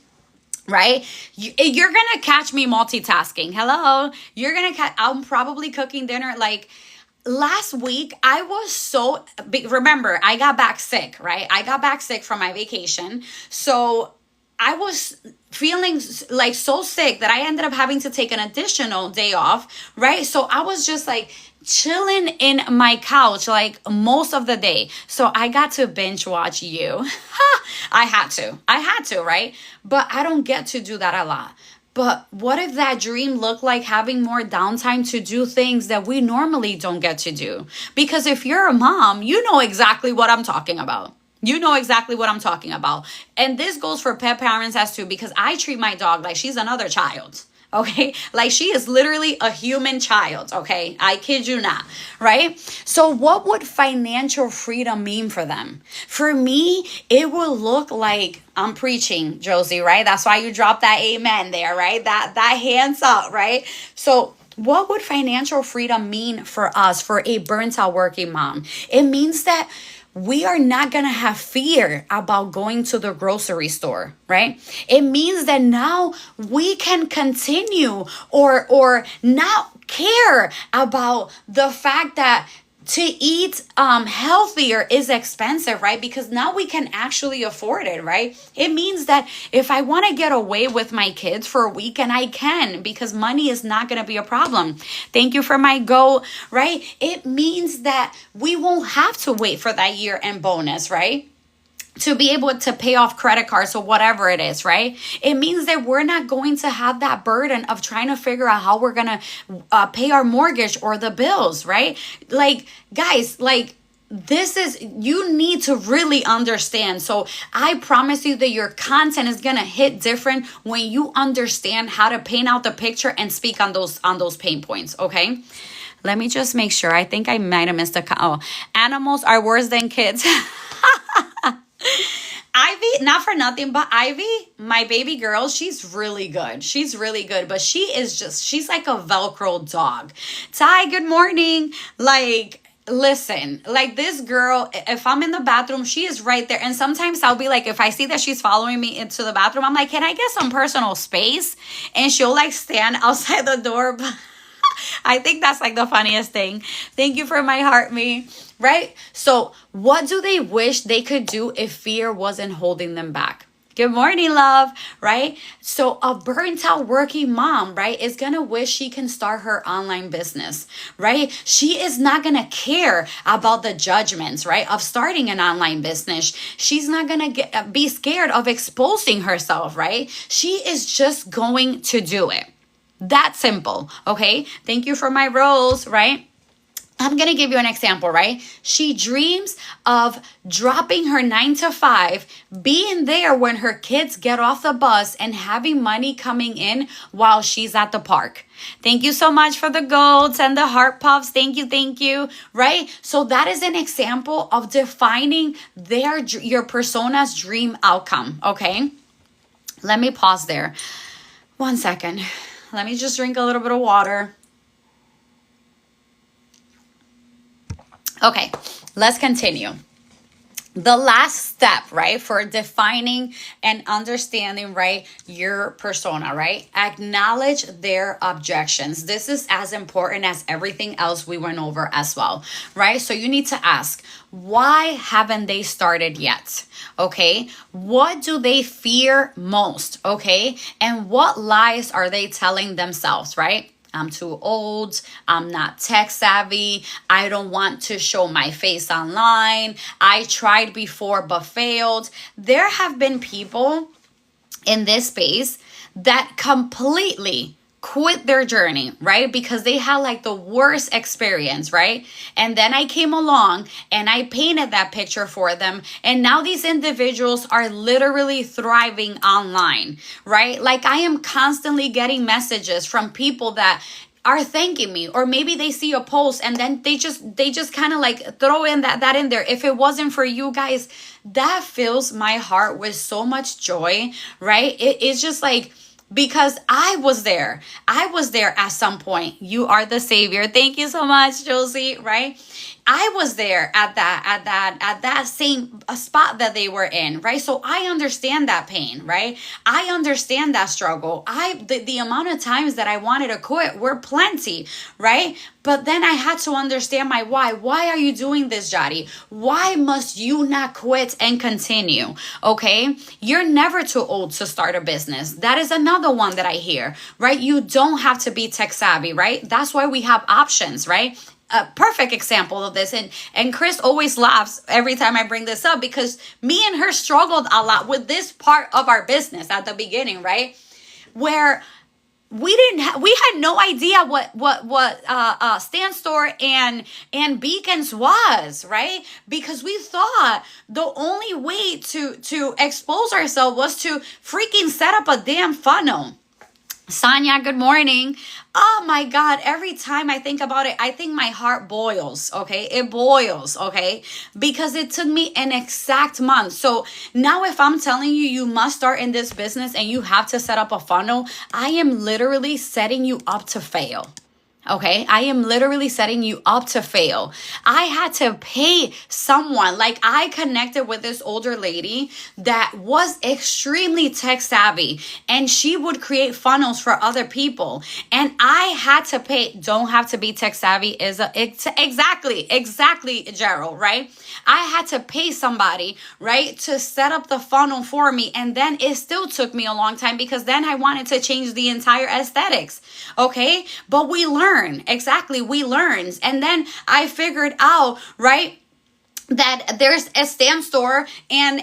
right? You're going to catch me multitasking. Hello. I'm probably cooking dinner last week, I was remember, I got back sick, right? I got back sick from my vacation. So I was feeling like so sick that I ended up having to take an additional day off, right? So I was just chilling in my couch most of the day. So I got to binge watch you. I had to, right? But I don't get to do that a lot. But what if that dream looked like having more downtime to do things that we normally don't get to do? Because if you're a mom, you know exactly what I'm talking about. And this goes for pet parents as too, because I treat my dog like she's another child. Okay, like she is literally a human child. Okay, I kid you not, right? So what would financial freedom mean for them? For me, it will look like, I'm preaching, Josie, right? That's why you drop that amen there, right? That hands up, right? So what would financial freedom mean for us, for a burnt out working mom? It means that we are not going to have fear about going to the grocery store, right? It means that now we can continue or not care about the fact that to eat healthier is expensive, right? Because now we can actually afford it, right? It means that if I want to get away with my kids for a weekend, I can, because money is not going to be a problem. Thank you for my go, right? It means that we won't have to wait for that year-end bonus, right? to be able to pay off credit cards or whatever it is, right? It means that we're not going to have that burden of trying to figure out how we're going to pay our mortgage or the bills, right? Like, guys, like, this is, you need to really understand. So I promise you that your content is going to hit different when you understand how to paint out the picture and speak on those pain points, okay? Let me just make sure. I think I might have missed animals are worse than kids. Ivy, not for nothing, but Ivy, my baby girl, she's really good. She's really good, but she's like a Velcro dog. Ty, good morning. Like, listen, like this girl, if I'm in the bathroom, she is right there. And sometimes I'll be like, if I see that she's following me into the bathroom, I'm like, can I get some personal space? And she'll like stand outside the door. I think that's like the funniest thing. Thank you for my heart, me. Right? So what do they wish they could do if fear wasn't holding them back? Good morning, love, right? So a burnt out working mom, right, is going to wish she can start her online business, right? She is not going to care about the judgments, right, of starting an online business. She's not going to be scared of exposing herself, right? She is just going to do it. That simple, okay? Thank you for my rose, right? I'm going to give you an example, right? She dreams of dropping her 9 to 5, being there when her kids get off the bus and having money coming in while she's at the park. Thank you so much for the golds and the heart puffs. Thank you, right? So that is an example of defining your persona's dream outcome, okay? Let me pause there. 1 second. Let me just drink a little bit of water. Okay, let's continue. The last step, right, for defining and understanding, right, your persona, right? Acknowledge their objections. This is as important as everything else we went over as well, right? So you need to ask, why haven't they started yet? Okay, what do they fear most? Okay, and what lies are they telling themselves, right? I'm too old. I'm not tech savvy. I don't want to show my face online. I tried before but failed. There have been people in this space that completely quit their journey, right? Because they had like the worst experience, right? And then I came along and I painted that picture for them. And now these individuals are literally thriving online, right? Like I am constantly getting messages from people that are thanking me, or maybe they see a post and then they just kind of like throw in that in there. If it wasn't for you guys, that fills my heart with so much joy, right? It's just like, because I was there at some point. You are the savior. Thank you so much, Josie, right? I was there at that same spot that they were in, right? So I understand that pain, right? I understand that struggle. The amount of times that I wanted to quit were plenty, right? But then I had to understand my why. Why are you doing this, Jody? Why must you not quit and continue? Okay? You're never too old to start a business. That is another one that I hear, right? You don't have to be tech savvy, right? That's why we have options, right? A perfect example of this. And Chris always laughs every time I bring this up, because me and her struggled a lot with this part of our business at the beginning, right? Where we had no idea what Stand Store and Beacons was, right? Because we thought the only way to expose ourselves was to freaking set up a damn funnel. Sonia, good morning. Oh my God, every time I think about it, I think my heart boils, okay? It boils, okay? Because it took me an exact month. So now if I'm telling you, you must start in this business and you have to set up a funnel, I am literally setting you up to fail. Okay, I am literally setting you up to fail. I had to pay someone. Like, I connected with this older lady that was extremely tech savvy, and she would create funnels for other people. And I had to pay. Don't have to be tech savvy exactly, Gerald, right? I had to pay somebody, right, to set up the funnel for me. And then it still took me a long time, because then I wanted to change the entire aesthetics. Okay, but we learned. We learned. And then I figured out, right, that there's a stamp store and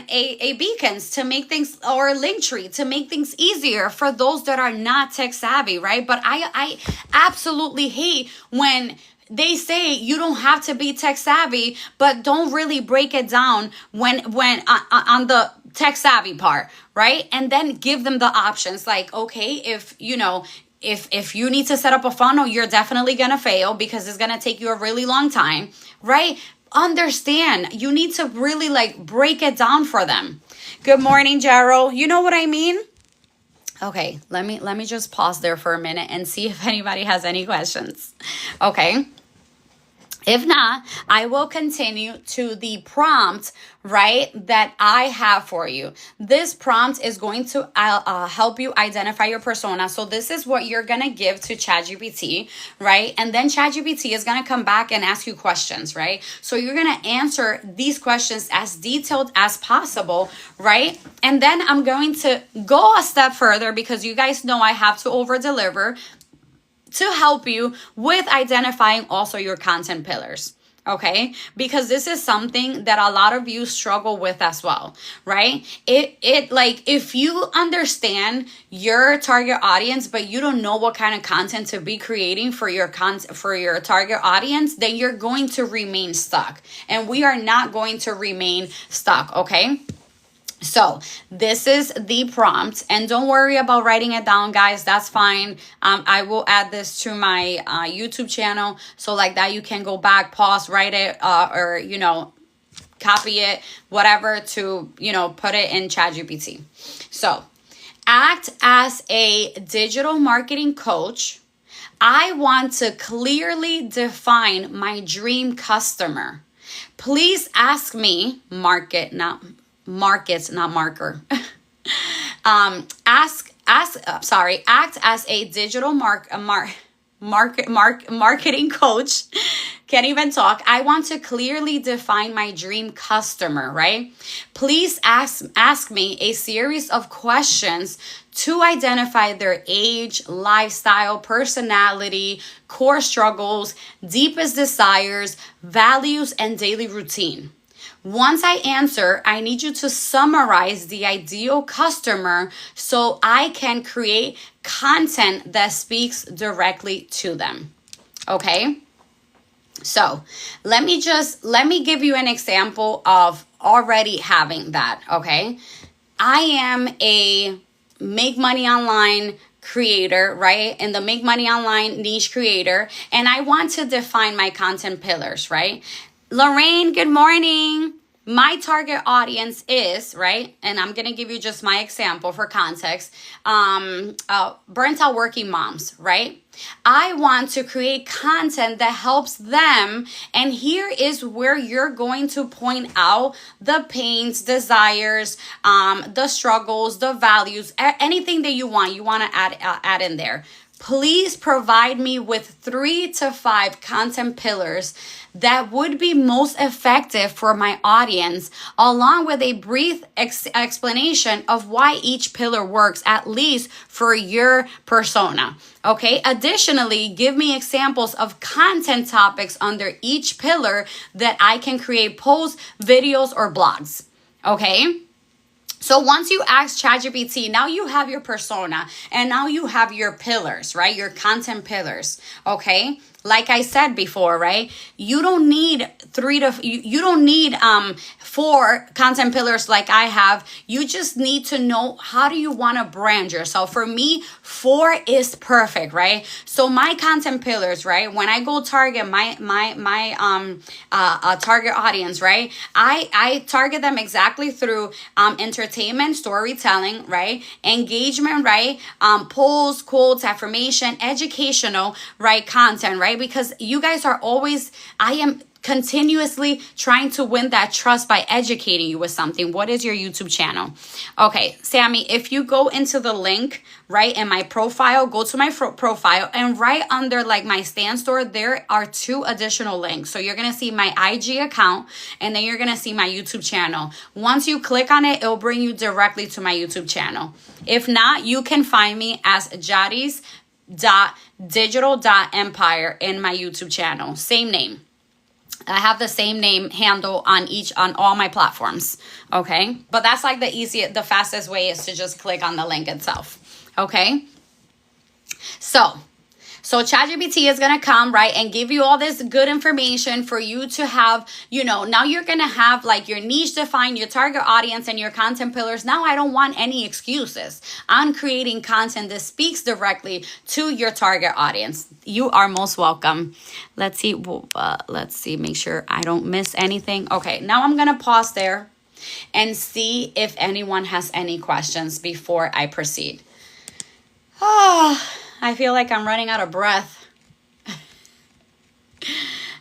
a beacons to make things, or a link tree to make things easier for those that are not tech savvy, right? But I absolutely hate when they say you don't have to be tech savvy, but don't really break it down when on the tech savvy part, right? And then give them the options, like, okay, if you know, if you need to set up a funnel, you're definitely gonna fail because it's gonna take you a really long time, right? Understand, you need to really like break it down for them. Good morning, Gerald. You know what I mean? Okay, let me just pause there for a minute and see if anybody has any questions. Okay. If not, I will continue to the prompt, right, that I have for you. This prompt is going to help you identify your persona. So this is what you're going to give to ChatGPT, right? And then ChatGPT is going to come back and ask you questions, right? So you're going to answer these questions as detailed as possible, right? And then I'm going to go a step further because you guys know I have to over deliver to help you with identifying also your content pillars, okay? Because this is something that a lot of you struggle with as well, right? It like, if you understand your target audience, but you don't know what kind of content to be creating for your target audience, then you're going to remain stuck. And we are not going to remain stuck, okay? So this is the prompt, and don't worry about writing it down, guys. That's fine. I will add this to my YouTube channel, so like that you can go back, pause, write it, or you know, copy it, whatever, to you know, put it in ChatGPT. So, act as a digital marketing coach. I want to clearly define my dream customer. Please ask me, markets, not marker. Act as a digital marketing coach. Can't even talk. I want to clearly define my dream customer, right? Please ask me a series of questions to identify their age, lifestyle, personality, core struggles, deepest desires, values, and daily routine. Once I answer, I need you to summarize the ideal customer so I can create content that speaks directly to them. Okay? So let me give you an example of already having that. Okay? I am a make money online creator, right? And the make money online niche creator. And I want to define my content pillars, right? Lorraine, good morning. My target audience is, right, and I'm going to give you just my example for context, burnt out working moms, right? I want to create content that helps them, and here is where you're going to point out the pains, desires, the struggles, the values, anything that you want to add in there. Please provide me with 3 to 5 content pillars that would be most effective for my audience, along with a brief explanation of why each pillar works, at least for your persona. Okay. Additionally, give me examples of content topics under each pillar that I can create posts, videos, or blogs. Okay. So once you ask ChatGPT, now you have your persona and now you have your pillars, right? Your content pillars, okay? Like I said before, right? You don't need 4 content pillars like I have. You just need to know, how do you want to brand yourself? For me, 4 is perfect, right? So my content pillars, right? When I go target my target audience, right? I target them exactly through entertainment, storytelling, right? Engagement, right? Polls, quotes, affirmation, educational, right? Content, right? Because you guys are always, I am continuously trying to win that trust by educating you with something. What is your YouTube channel? Okay, Sammy, if you go into the link, right, in my profile, go to my profile, and right under like my stand store, there are 2 additional links. So you're going to see my IG account, and then you're going to see my YouTube channel. Once you click on it, it'll bring you directly to my YouTube channel. If not, you can find me as digital.empire in my YouTube channel. Same name. I have the same name handle on all my platforms. Okay. But that's like the fastest way is to just click on the link itself. Okay. So ChatGPT is going to come, right, and give you all this good information for you to have, now you're going to have like your niche defined, your target audience, and your content pillars. Now I don't want any excuses. I'm creating content that speaks directly to your target audience. You are most welcome. Let's see, make sure I don't miss anything. Okay, now I'm going to pause there and see if anyone has any questions before I proceed. I feel like I'm running out of breath.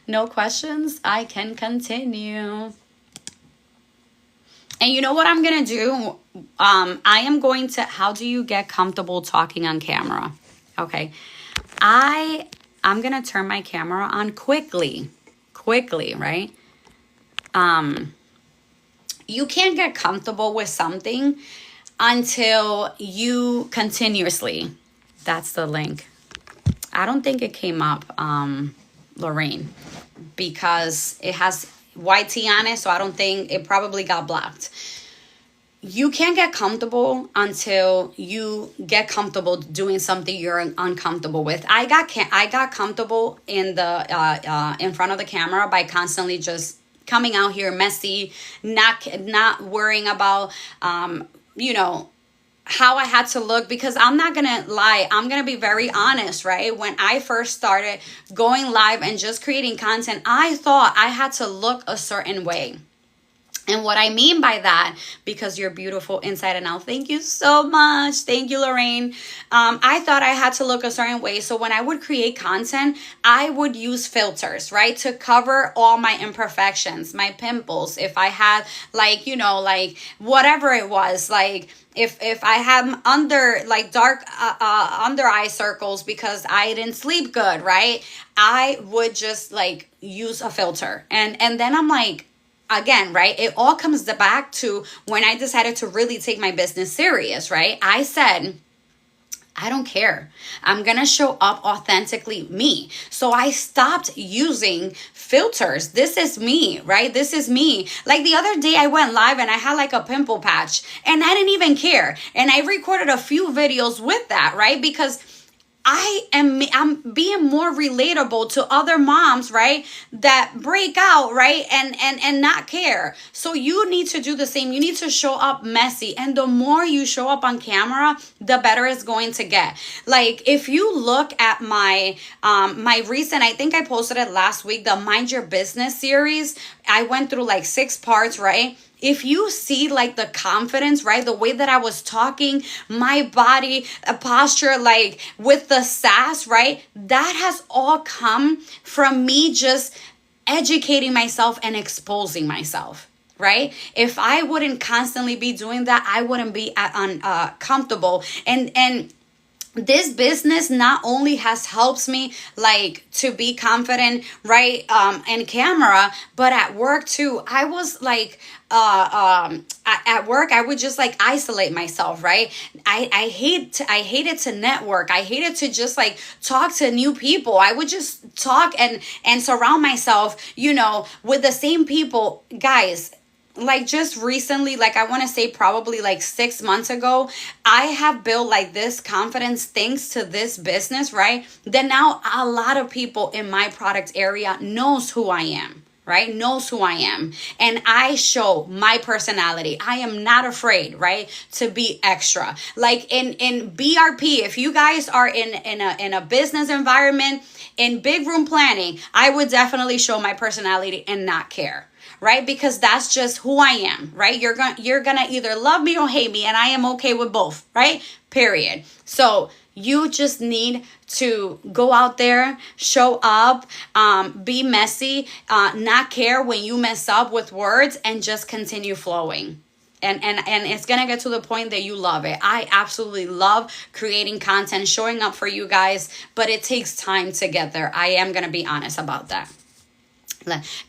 No questions? I can continue. And you know what I'm going to do? I am going to, how do you get comfortable talking on camera? Okay. I'm going to turn my camera on quickly, right? You can't get comfortable with something until you continuously. That's the link. I don't think it came up, Lorraine, because it has YT on it, so I don't think it probably got blocked. You can't get comfortable until you get comfortable doing something you're uncomfortable with. I got comfortable in front of the camera by constantly just coming out here messy, not worrying about how I had to look, because I'm not going to lie. I'm going to be very honest, right? When I first started going live and just creating content, I thought I had to look a certain way. And what I mean by that, because you're beautiful inside and out. Thank you so much. Thank you, Lorraine. I thought I had to look a certain way. So when I would create content, I would use filters, right? To cover all my imperfections, my pimples. If I had like whatever it was, like if I had dark under eye circles because I didn't sleep good, right? I would just use a filter. And then I'm like, again, right? It all comes back to when I decided to really take my business serious, right? I said, I don't care. I'm going to show up authentically me. So I stopped using filters. This is me, right? This is me. Like the other day I went live and I had like a pimple patch and I didn't even care. And I recorded a few videos with that, right? Because I'm being more relatable to other moms, right? That break out, right? And not care. So you need to do the same. You need to show up messy. And the more you show up on camera, the better it's going to get. Like if you look at my recent, I think I posted it last week, the Mind Your Business series. I went through 6 parts, right? If you see the confidence, right? The way that I was talking, my body, posture, with the sass, right? That has all come from me just educating myself and exposing myself, right? If I wouldn't constantly be doing that, I wouldn't be comfortable. And this business not only has helped me to be confident, right? In camera, but at work too. I was at work, I would just isolate myself, right? I hated to network. I hated to just talk to new people. I would just talk and surround myself, with the same people. Guys, just recently, I want to say probably 6 months ago, I have built this confidence thanks to this business, right? That now a lot of people in my product area knows who I am, right? Knows who I am. And I show my personality. I am not afraid, right? To be extra. In BRP, if you guys are in a business environment, in big room planning, I would definitely show my personality and not care. Right? Because that's just who I am, right? You're gonna either love me or hate me, and I am okay with both, right? Period. So you just need to go out there, show up, be messy, not care when you mess up with words, and just continue flowing. And it's gonna get to the point that you love it. I absolutely love creating content, showing up for you guys, but it takes time to get there. I am gonna be honest about that.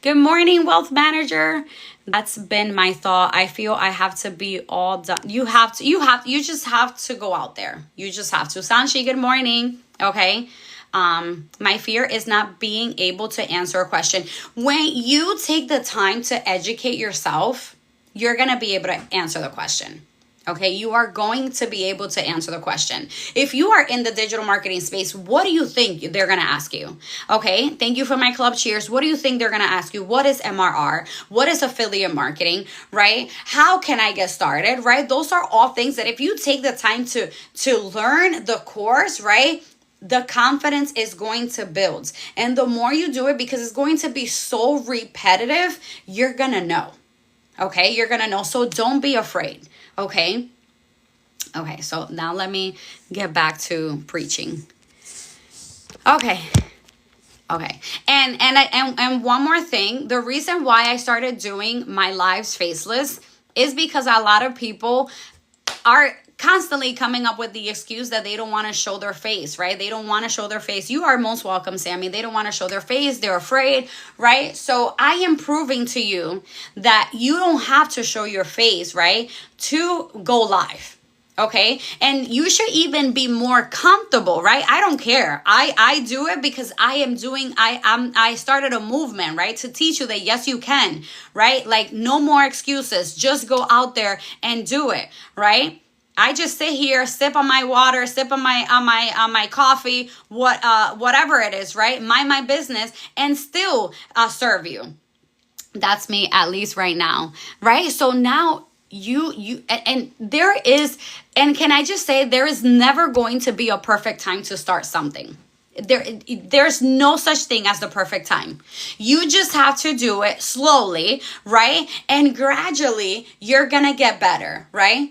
Good morning, wealth manager. That's been my thought. I feel I have to be all done. You just have to go out there. You just have to. Sanshi, good morning. Okay. My fear is not being able to answer a question. When you take the time to educate yourself, you're going to be able to answer the question. Okay, you are going to be able to answer the question. If you are in the digital marketing space, what do you think they're going to ask you? Okay, thank you for my club cheers. What do you think they're going to ask you? What is MRR? What is affiliate marketing, right? How can I get started, right? Those are all things that if you take the time to learn the course, right, the confidence is going to build. And the more you do it, because it's going to be so repetitive, you're going to know. Okay, you're going to know. So don't be afraid. Okay. Okay. So now let me get back to preaching. Okay. Okay. And one more thing, the reason why I started doing my lives faceless is because a lot of people are constantly coming up with the excuse that they don't want to show their face, right? They don't want to show their face. You are most welcome, Sammy. They don't want to show their face. They're afraid, right? So I am proving to you that you don't have to show your face, right, to go live. Okay. And you should even be more comfortable, right? I don't care. I do it because I started a movement, right? To teach you that yes, you can, right? Like no more excuses. Just go out there and do it, right? I just sit here, sip on my water, sip on my coffee, whatever it is, right? Mind my business and still serve you. That's me, at least right now, right? So now and there is, and can I just say, there is never going to be a perfect time to start something. There's no such thing as the perfect time. You just have to do it slowly, right? And gradually you're gonna get better, right?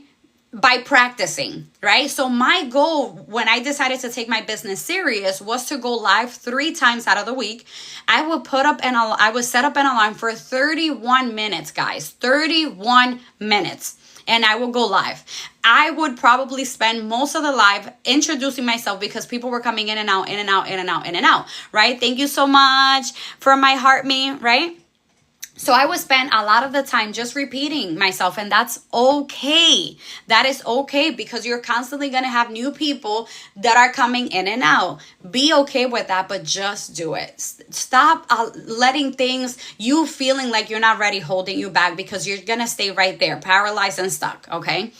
By practicing, right? So my goal when I decided to take my business serious was to go live 3 times out of the week. I would set up an alarm for 31 minutes, guys, 31 minutes. And I will go live. I would probably spend most of the live introducing myself because people were coming in and out, in and out, in and out, in and out, right? Thank you so much for my heart me, right? So I would spend a lot of the time just repeating myself, and that's okay. That is okay because you're constantly going to have new people that are coming in and out. Be okay with that, but just do it. Stop letting things, you feeling like you're not ready, holding you back because you're going to stay right there, paralyzed and stuck, okay?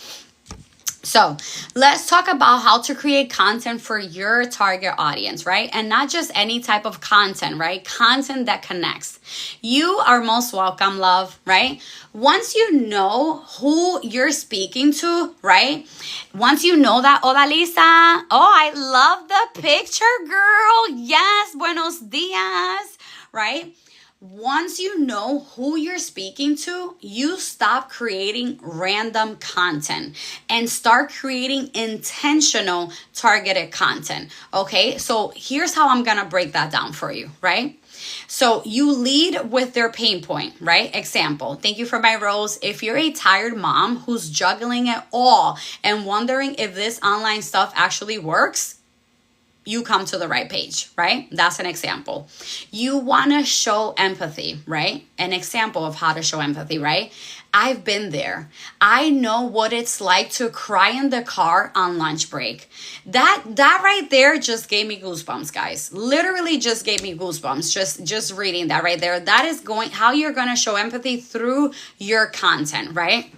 So let's talk about how to create content for your target audience, right? And not just any type of content, right? Content that connects. You are most welcome, love, right? Once you know who you're speaking to, right? Once you know that, hola Lisa. Oh, I love the picture, girl. Yes, buenos dias, right? Once you know who you're speaking to, you stop creating random content and start creating intentional targeted content. Okay, so here's how I'm gonna break that down for you, right? So you lead with their pain point, right? Example, thank you for my rose. If you're a tired mom who's juggling it all and wondering if this online stuff actually works, you come to the right page, right? That's an example. You want to show empathy, right? An example of how to show empathy, right? I've been there. I know what it's like to cry in the car on lunch break. That right there just gave me goosebumps, guys. Literally just gave me goosebumps. Just reading that right there. That is how you're going to show empathy through your content, right?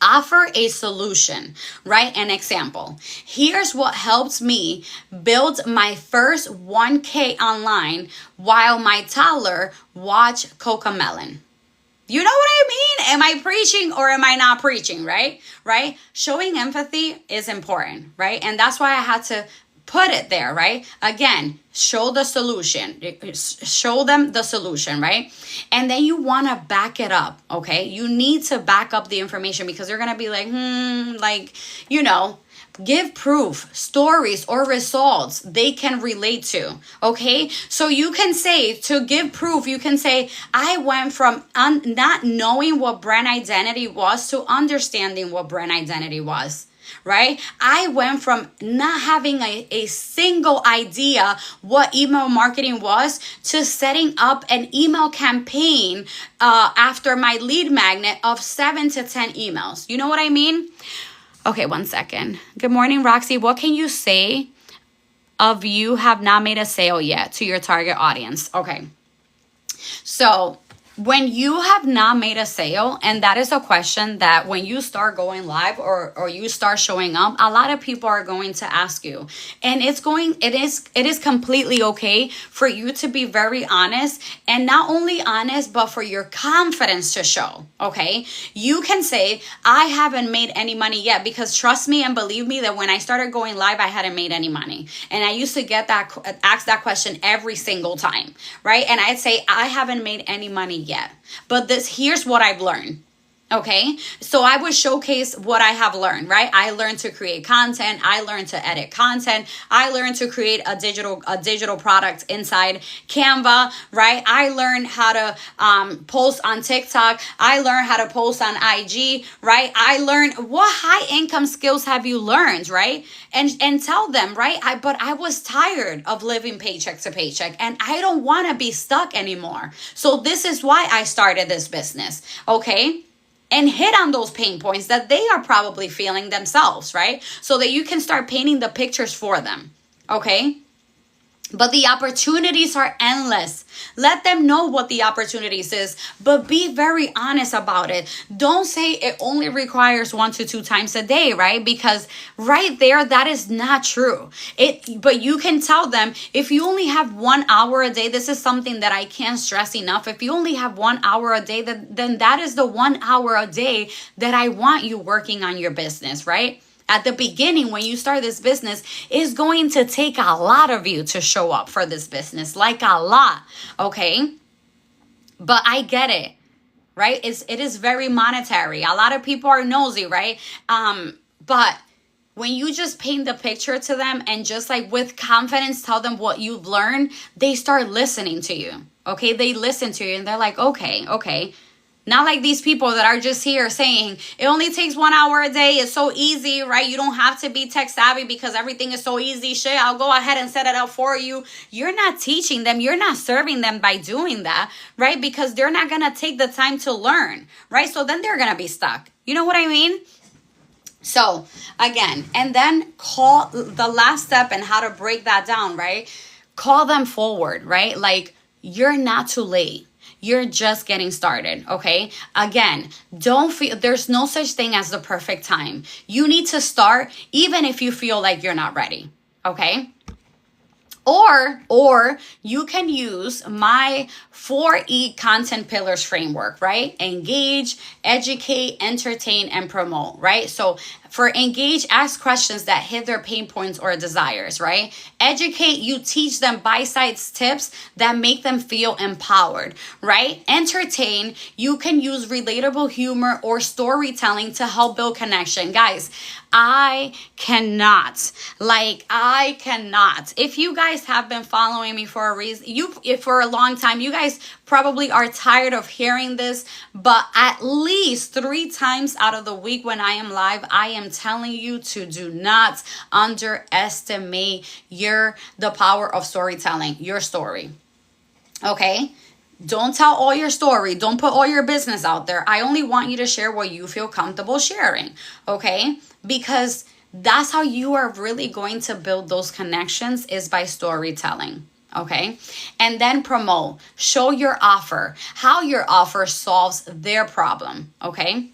Offer a solution, right? An example. Here's what helped me build my first 1K online while my toddler watched Cocomelon. You know what I mean? Am I preaching or am I not preaching, right? Right? Showing empathy is important, right? And that's why I had to put it there, right? Again, show the solution. Show them the solution, right? And then you want to back it up, okay? You need to back up the information because they're going to be like, give proof, stories, or results they can relate to, okay? So you can say, to give proof, you can say, I went from not knowing what brand identity was to understanding what brand identity was. Right? I went from not having a single idea what email marketing was to setting up an email campaign after my lead magnet of 7 to 10 emails. You know what I mean? Okay, one second. Good morning, Roxy. What can you say of you have not made a sale yet to your target audience? Okay. So when you have not made a sale, and that is a question that when you start going live or you start showing up, a lot of people are going to ask you. And it is completely okay for you to be very honest, and not only honest, but for your confidence to show. Okay. You can say, I haven't made any money yet, because trust me and believe me that when I started going live, I hadn't made any money. And I used to get asked that question every single time, right? And I'd say, I haven't made any money yet. But here's what I've learned. Okay, so I would showcase what I have learned, right? I learned to create content. I learned to edit content. I learned to create a digital product inside Canva, right? I learned how to post on TikTok. I learned how to post on IG, right? I learned what high income skills have you learned, right? And tell them, right? But I was tired of living paycheck to paycheck, and I don't want to be stuck anymore. So this is why I started this business, okay? And hit on those pain points that they are probably feeling themselves, right? So that you can start painting the pictures for them, okay? But the opportunities are endless. Let them know what the opportunities is, but be very honest about it. Don't say it only requires 1 to 2 times a day, right? Because right there, that is not true. But you can tell them, if you only have 1 hour a day, this is something that I can't stress enough. If you only have 1 hour a day, then that is the 1 hour a day that I want you working on your business, right? At the beginning, when you start this business, it's going to take a lot of you to show up for this business, like a lot, okay? But I get it, right? It is very monetary. A lot of people are nosy, right? But when you just paint the picture to them and just like with confidence tell them what you've learned, they start listening to you, okay? They listen to you and they're like, okay. Not like these people that are just here saying, it only takes 1 hour a day. It's so easy, right? You don't have to be tech savvy because everything is so easy. Shit, I'll go ahead and set it up for you. You're not teaching them. You're not serving them by doing that, right? Because they're not going to take the time to learn, right? So then they're going to be stuck. You know what I mean? So again, and then call the last step and how to break that down, right? Call them forward, right? Like, you're not too late. You're just getting started, okay? Again, don't feel there's no such thing as the perfect time. You need to start even if you feel like you're not ready, okay? Or you can use my 4E content pillars framework, right? Engage, educate, entertain, and promote, right? So for engage, ask questions that hit their pain points or desires, right? Educate, you teach them bite-sized tips that make them feel empowered, right? Entertain, you can use relatable humor or storytelling to help build connection. Guys, I cannot. If you guys have been following me for a reason, for a long time, you guys probably are tired of hearing this, but at least 3 times out of the week when I am live, I am telling you to do not underestimate the power of storytelling, your story. Okay? Don't tell all your story. Don't put all your business out there. I only want you to share what you feel comfortable sharing. Okay? Because that's how you are really going to build those connections, is by storytelling. Okay? And then promote. Show your offer. How your offer solves their problem. Okay?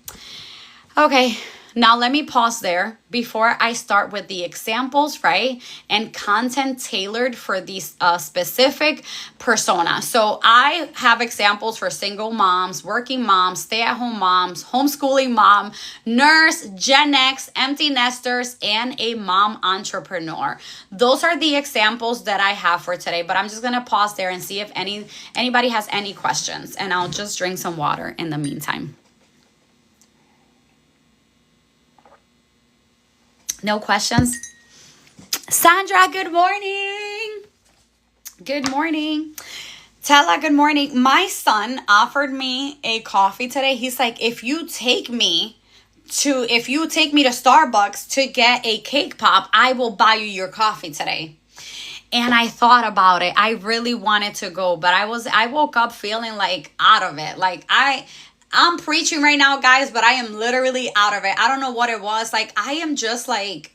Okay. Now let me pause there before I start with the examples, right? And content tailored for these specific persona. So I have examples for single moms, working moms, stay-at-home moms, homeschooling mom, nurse, Gen X, empty nesters, and a mom entrepreneur. Those are the examples that I have for today, but I'm just going to pause there and see if anybody has any questions, and I'll just drink some water in the meantime. No questions? Sandra, good morning. Good morning. Tella, good morning. My son offered me a coffee today. He's like, if you take me to Starbucks to get a cake pop, I will buy you your coffee today. And I thought about it. I really wanted to go, but I woke up feeling like out of it. Like I'm preaching right now, guys, but I am literally out of it. I don't know what it was. Like, I am just like,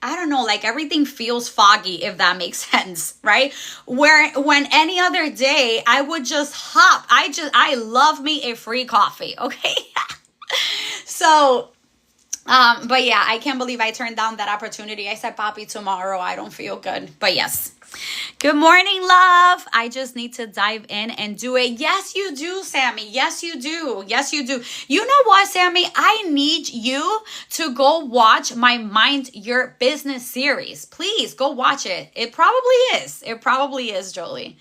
I don't know, like everything feels foggy, if that makes sense, right? When any other day I would just hop. I love me a free coffee, okay? So, but yeah, I can't believe I turned down that opportunity. I said, Papi, tomorrow I don't feel good. But yes. Good morning, love. I just need to dive in and do it. Yes, you do, Sammy. Yes, you do. Yes, you do. You know what, Sammy? I need you to go watch my Mind Your Business series. Please go watch it. It probably is. It probably is, Jolie.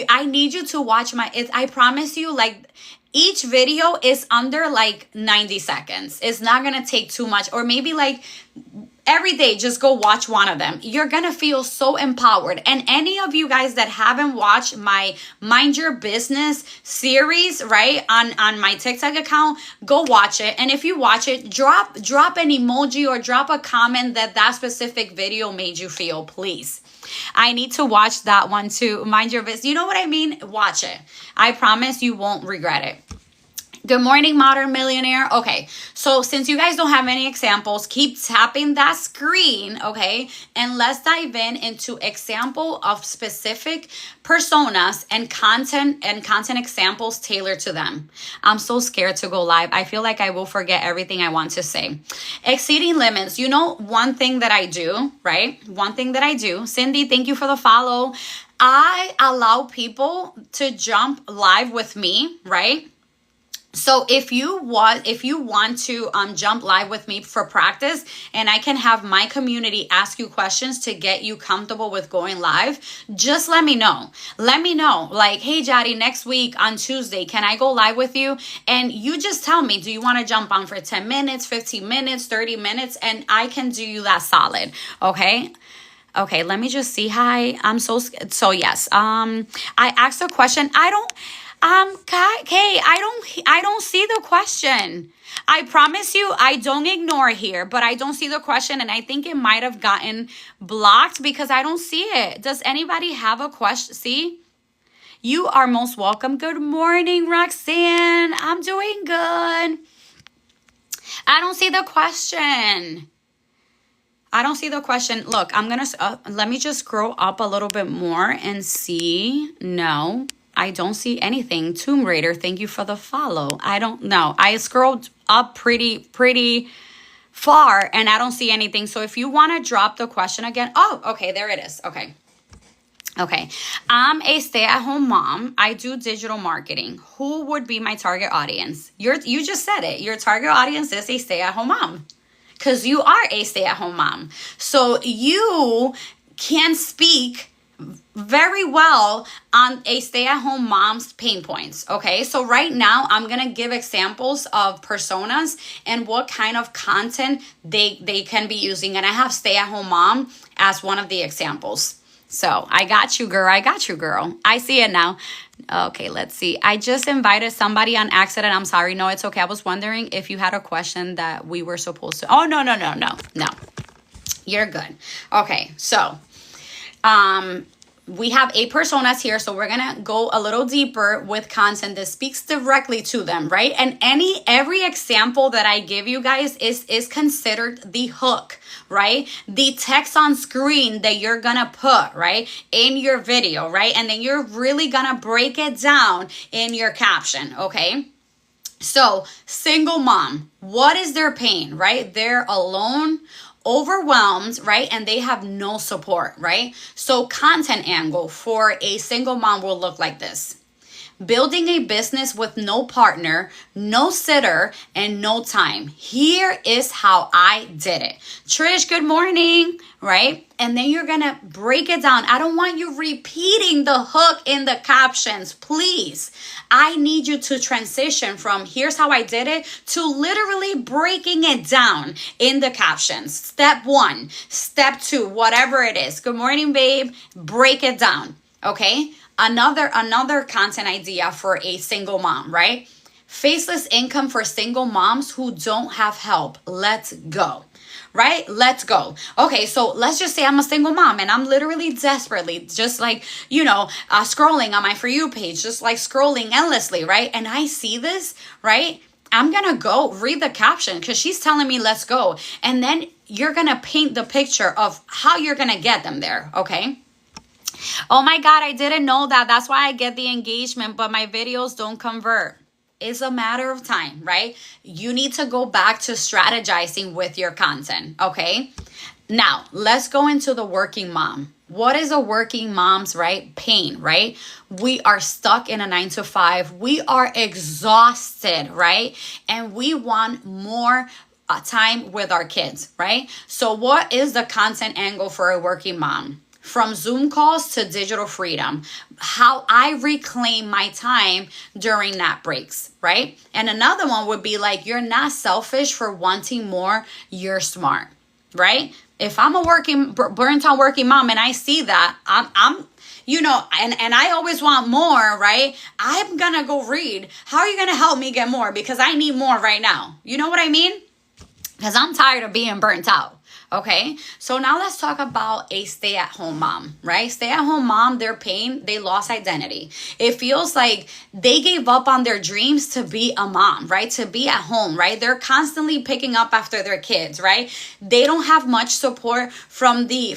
I need you to watch I promise you, like, each video is under like 90 seconds. It's not going to take too much, or maybe like every day, just go watch one of them. You're going to feel so empowered. And any of you guys that haven't watched my Mind Your Business series, right, on my TikTok account, go watch it. And if you watch it, drop an emoji or drop a comment that specific video made you feel, please. I need to watch that one too. Mind Your Business. You know what I mean? Watch it. I promise you won't regret it. Good morning, Modern Millionaire. Okay, so since you guys don't have any examples, keep tapping that screen, okay? And let's dive into example of specific personas and content examples tailored to them. I'm so scared to go live. I feel like I will forget everything I want to say. Exceeding limits. You know, one thing that I do, right? One thing that I do. Cindy, thank you for the follow. I allow people to jump live with me, right? So if you want to jump live with me for practice, and I can have my community ask you questions to get you comfortable with going live, just let me know. Let me know, like, hey, Jari, next week on Tuesday, can I go live with you? And you just tell me, do you want to jump on for 10 minutes, 15 minutes, 30 minutes? And I can do you that solid, okay? Okay, let me just see. Hi, I'm so yes. I asked a question. Kay, I don't see the question. I promise you, I don't ignore here, but I don't see the question, and I think it might have gotten blocked because I don't see it. Does anybody have a question? See? You are most welcome. Good morning, Roxanne. I'm doing good. I don't see the question. I don't see the question. Look, I'm going to, let me just scroll up a little bit more and see. No, I don't see anything. Tomb Raider, thank you for the follow. I don't know. I scrolled up pretty far and I don't see anything. So if you want to drop the question again. Oh, okay, there it is. Okay. I'm a stay-at-home mom. I do digital marketing. Who would be my target audience? You just said it. Your target audience is a stay-at-home mom. Because you are a stay-at-home mom. So you can speak very well on a stay-at-home mom's pain points, okay? So right now, I'm going to give examples of personas and what kind of content they can be using. And I have stay-at-home mom as one of the examples. So I got you, girl. I see it now. Okay, let's see. I just invited somebody on accident. I'm sorry. No, it's okay. I was wondering if you had a question that we were supposed to. Oh, no. You're good. Okay, so we have 8 personas here, so we're gonna go a little deeper with content that speaks directly to them, right? And every example that I give you guys is considered the hook, right? The text on screen that you're gonna put, right, in your video, right? And then you're really gonna break it down in your caption, okay? So, single mom, what is their pain, right? They're alone, overwhelmed, right? And they have no support, right? So content angle for a single mom will look like this. Building a business with no partner, no sitter, and no time. Here is how I did it. Trish, good morning, right? And then you're gonna break it down. I don't want you repeating the hook in the captions, please. I need you to transition from here's how I did it to literally breaking it down in the captions. Step 1, step 2, whatever it is. Good morning, babe. Break it down, okay? Another content idea for a single mom, right? Faceless income for single moms who don't have help. Let's go. Right? Let's go. Okay, so let's just say I'm a single mom and I'm literally desperately just like, scrolling on my For You page, just like scrolling endlessly, right? And I see this, right? I'm going to go read the caption because she's telling me let's go. And then you're going to paint the picture of how you're going to get them there, okay? Oh my God, I didn't know that. That's why I get the engagement, but my videos don't convert. It's a matter of time, right? You need to go back to strategizing with your content, okay? Now, let's go into the working mom. What is a working mom's, right? Pain, right? We are stuck in a 9 to 5. We are exhausted, right? And we want more time with our kids, right? So what is the content angle for a working mom? From Zoom calls to digital freedom, how I reclaim my time during nap breaks, right? And another one would be like, you're not selfish for wanting more, you're smart, right? If I'm a burnt out working mom and I see that, I'm you know, and I always want more, right? I'm gonna go read. How are you gonna help me get more? Because I need more right now. You know what I mean? Because I'm tired of being burnt out. Okay, so now let's talk about a stay-at-home mom, right? Stay-at-home mom, their pain, they lost identity. It feels like they gave up on their dreams to be a mom, right? To be at home, right? They're constantly picking up after their kids, right? They don't have much support from the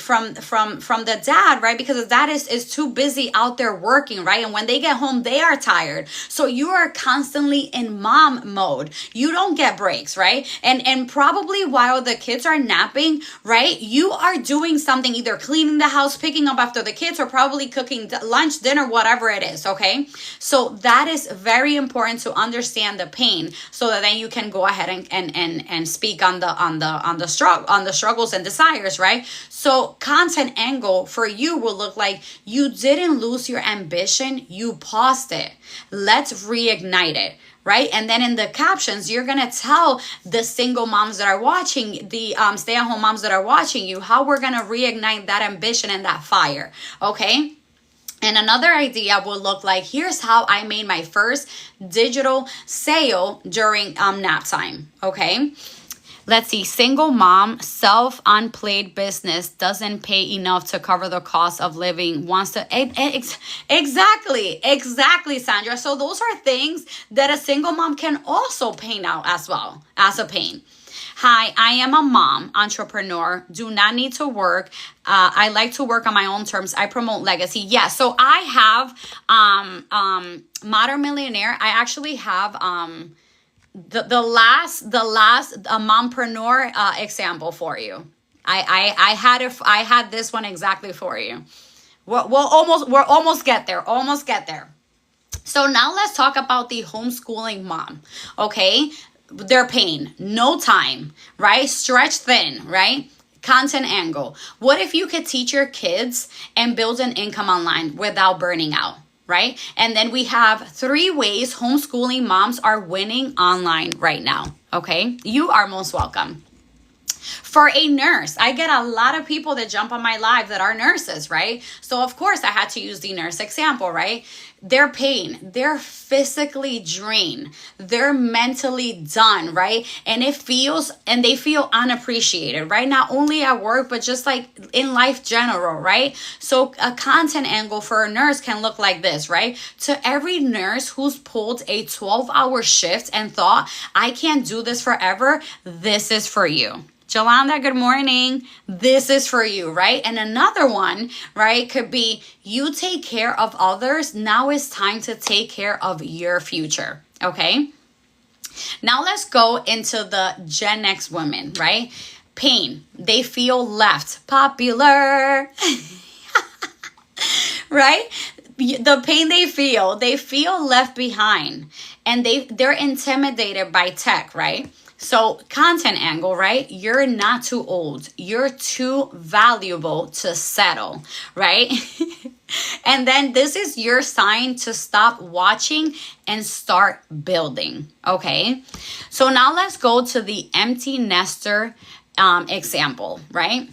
dad, right? Because the dad is too busy out there working, right? And when they get home, they are tired. So you are constantly in mom mode. You don't get breaks, right? And probably while the kids are napping, right? You are doing something, either cleaning the house, picking up after the kids, or probably cooking lunch, dinner, whatever it is, okay? So that is very important to understand the pain, so that then you can go ahead and speak on the struggles and desires, right? So content angle for you will look like, you didn't lose your ambition, you paused it. Let's reignite it. Right? And then in the captions, you're going to tell the single moms that are watching, the stay-at-home moms that are watching you, how we're going to reignite that ambition and that fire. Okay? And another idea will look like, here's how I made my first digital sale during nap time. Okay? Let's see, single mom, self-unplayed business, doesn't pay enough to cover the cost of living, wants to, exactly, Sandra. So those are things that a single mom can also paint out as well as a pain. Hi, I am a mom, entrepreneur, do not need to work. I like to work on my own terms. I promote legacy. Yeah, so I have Modern Millionaire. I actually have the last mompreneur example for you. I had this one exactly for you. We're almost get there. So now let's talk about the homeschooling mom. Okay, their pain, no time, right? Stretch thin, right? Content angle. What if you could teach your kids and build an income online without burning out? Right? And then we have 3 ways homeschooling moms are winning online right now. Okay? You are most welcome. For a nurse, I get a lot of people that jump on my live that are nurses, right? So of course I had to use the nurse example, right? Their pain, they're physically drained, they're mentally done, right? And they feel unappreciated, right? Not only at work, but just like in life general, right? So a content angle for a nurse can look like this, right? To every nurse who's pulled a 12-hour shift and thought, I can't do this forever, this is for you. Jolanda, good morning. This is for you, right? And another one, right, could be, you take care of others. Now it's time to take care of your future, okay? Now let's go into the Gen X women, right? Pain. They feel left. Popular. Right? The pain they feel left behind. And they're intimidated by tech, right? So content angle, right? You're not too old. You're too valuable to settle, right? And then this is your sign to stop watching and start building, okay? So now let's go to the empty nester example, right?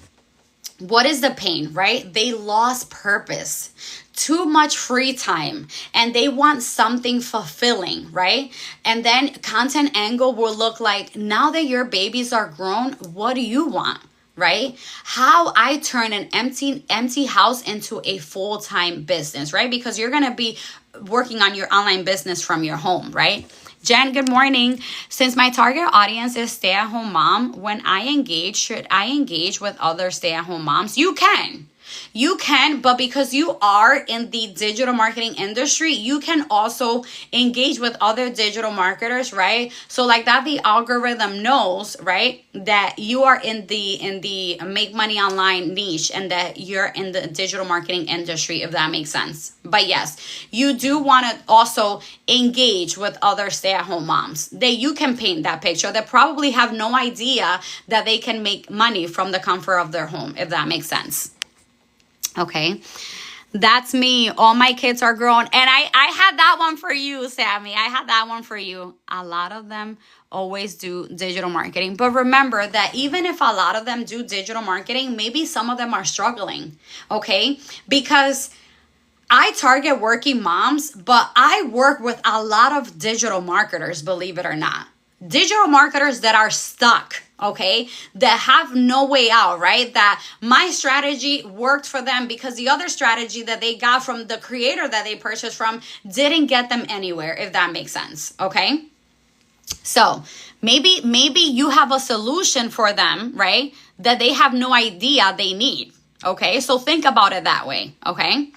What is the pain, right? They lost purpose, too much free time, and they want something fulfilling, right? And then content angle will look like, now that your babies are grown, what do you want, right? How I turn an empty house into a full-time business, right? Because you're going to be working on your online business from your home, right? Jen, good morning. Since my target audience is stay-at-home mom, when I engage, should I engage with other stay-at-home moms? You can. You can, but because you are in the digital marketing industry, you can also engage with other digital marketers, right? So like that, the algorithm knows, right, that you are in the make money online niche and that you're in the digital marketing industry, if that makes sense. But yes, you do want to also engage with other stay-at-home moms. You can paint that picture. They probably have no idea that they can make money from the comfort of their home, if that makes sense. Okay, that's me. All my kids are grown. And I had that one for you, Sammy. I had that one for you. A lot of them always do digital marketing. But remember that even if a lot of them do digital marketing, maybe some of them are struggling, okay? Because I target working moms, but I work with a lot of digital marketers, believe it or not. Digital marketers that are stuck, okay, that have no way out, right? That my strategy worked for them because the other strategy that they got from the creator that they purchased from didn't get them anywhere, if that makes sense, okay? So maybe you have a solution for them, right, that they have no idea they need, okay? So think about it that way, okay?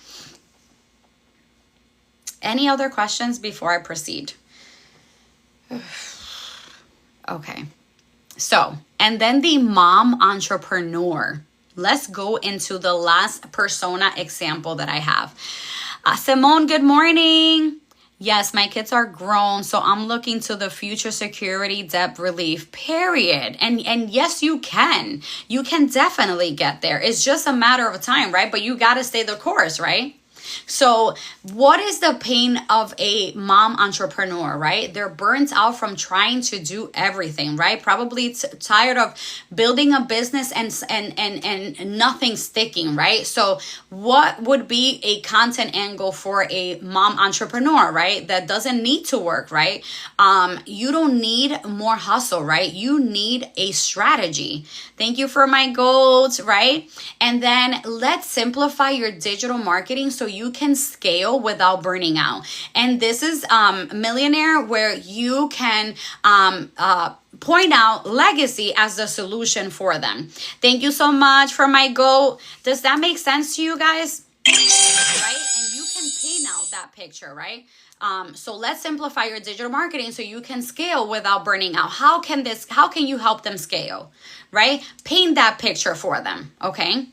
Any other questions before I proceed? Okay, so, and then the mom entrepreneur. Let's go into the last persona example that I have. Simone, good morning. Yes, my kids are grown, so I'm looking to the future security debt relief, period. And yes, you can. You can definitely get there. It's just a matter of time, right? But you got to stay the course, right? So what is the pain of a mom entrepreneur, right? They're burnt out from trying to do everything, right? Probably tired of building a business and nothing sticking, right? So what would be a content angle for a mom entrepreneur, right? That doesn't need to work, right? You don't need more hustle, right? You need a strategy. Thank you for my goals, right? And then let's simplify your digital marketing so you can scale without burning out. And this is Millionaire, where you can point out legacy as the solution for them. Thank you so much for my goal. Does that make sense to you guys? Right? And you can paint out that picture, right? So let's simplify your digital marketing so you can scale without burning out. How can you help them scale, right? Paint that picture for them, okay?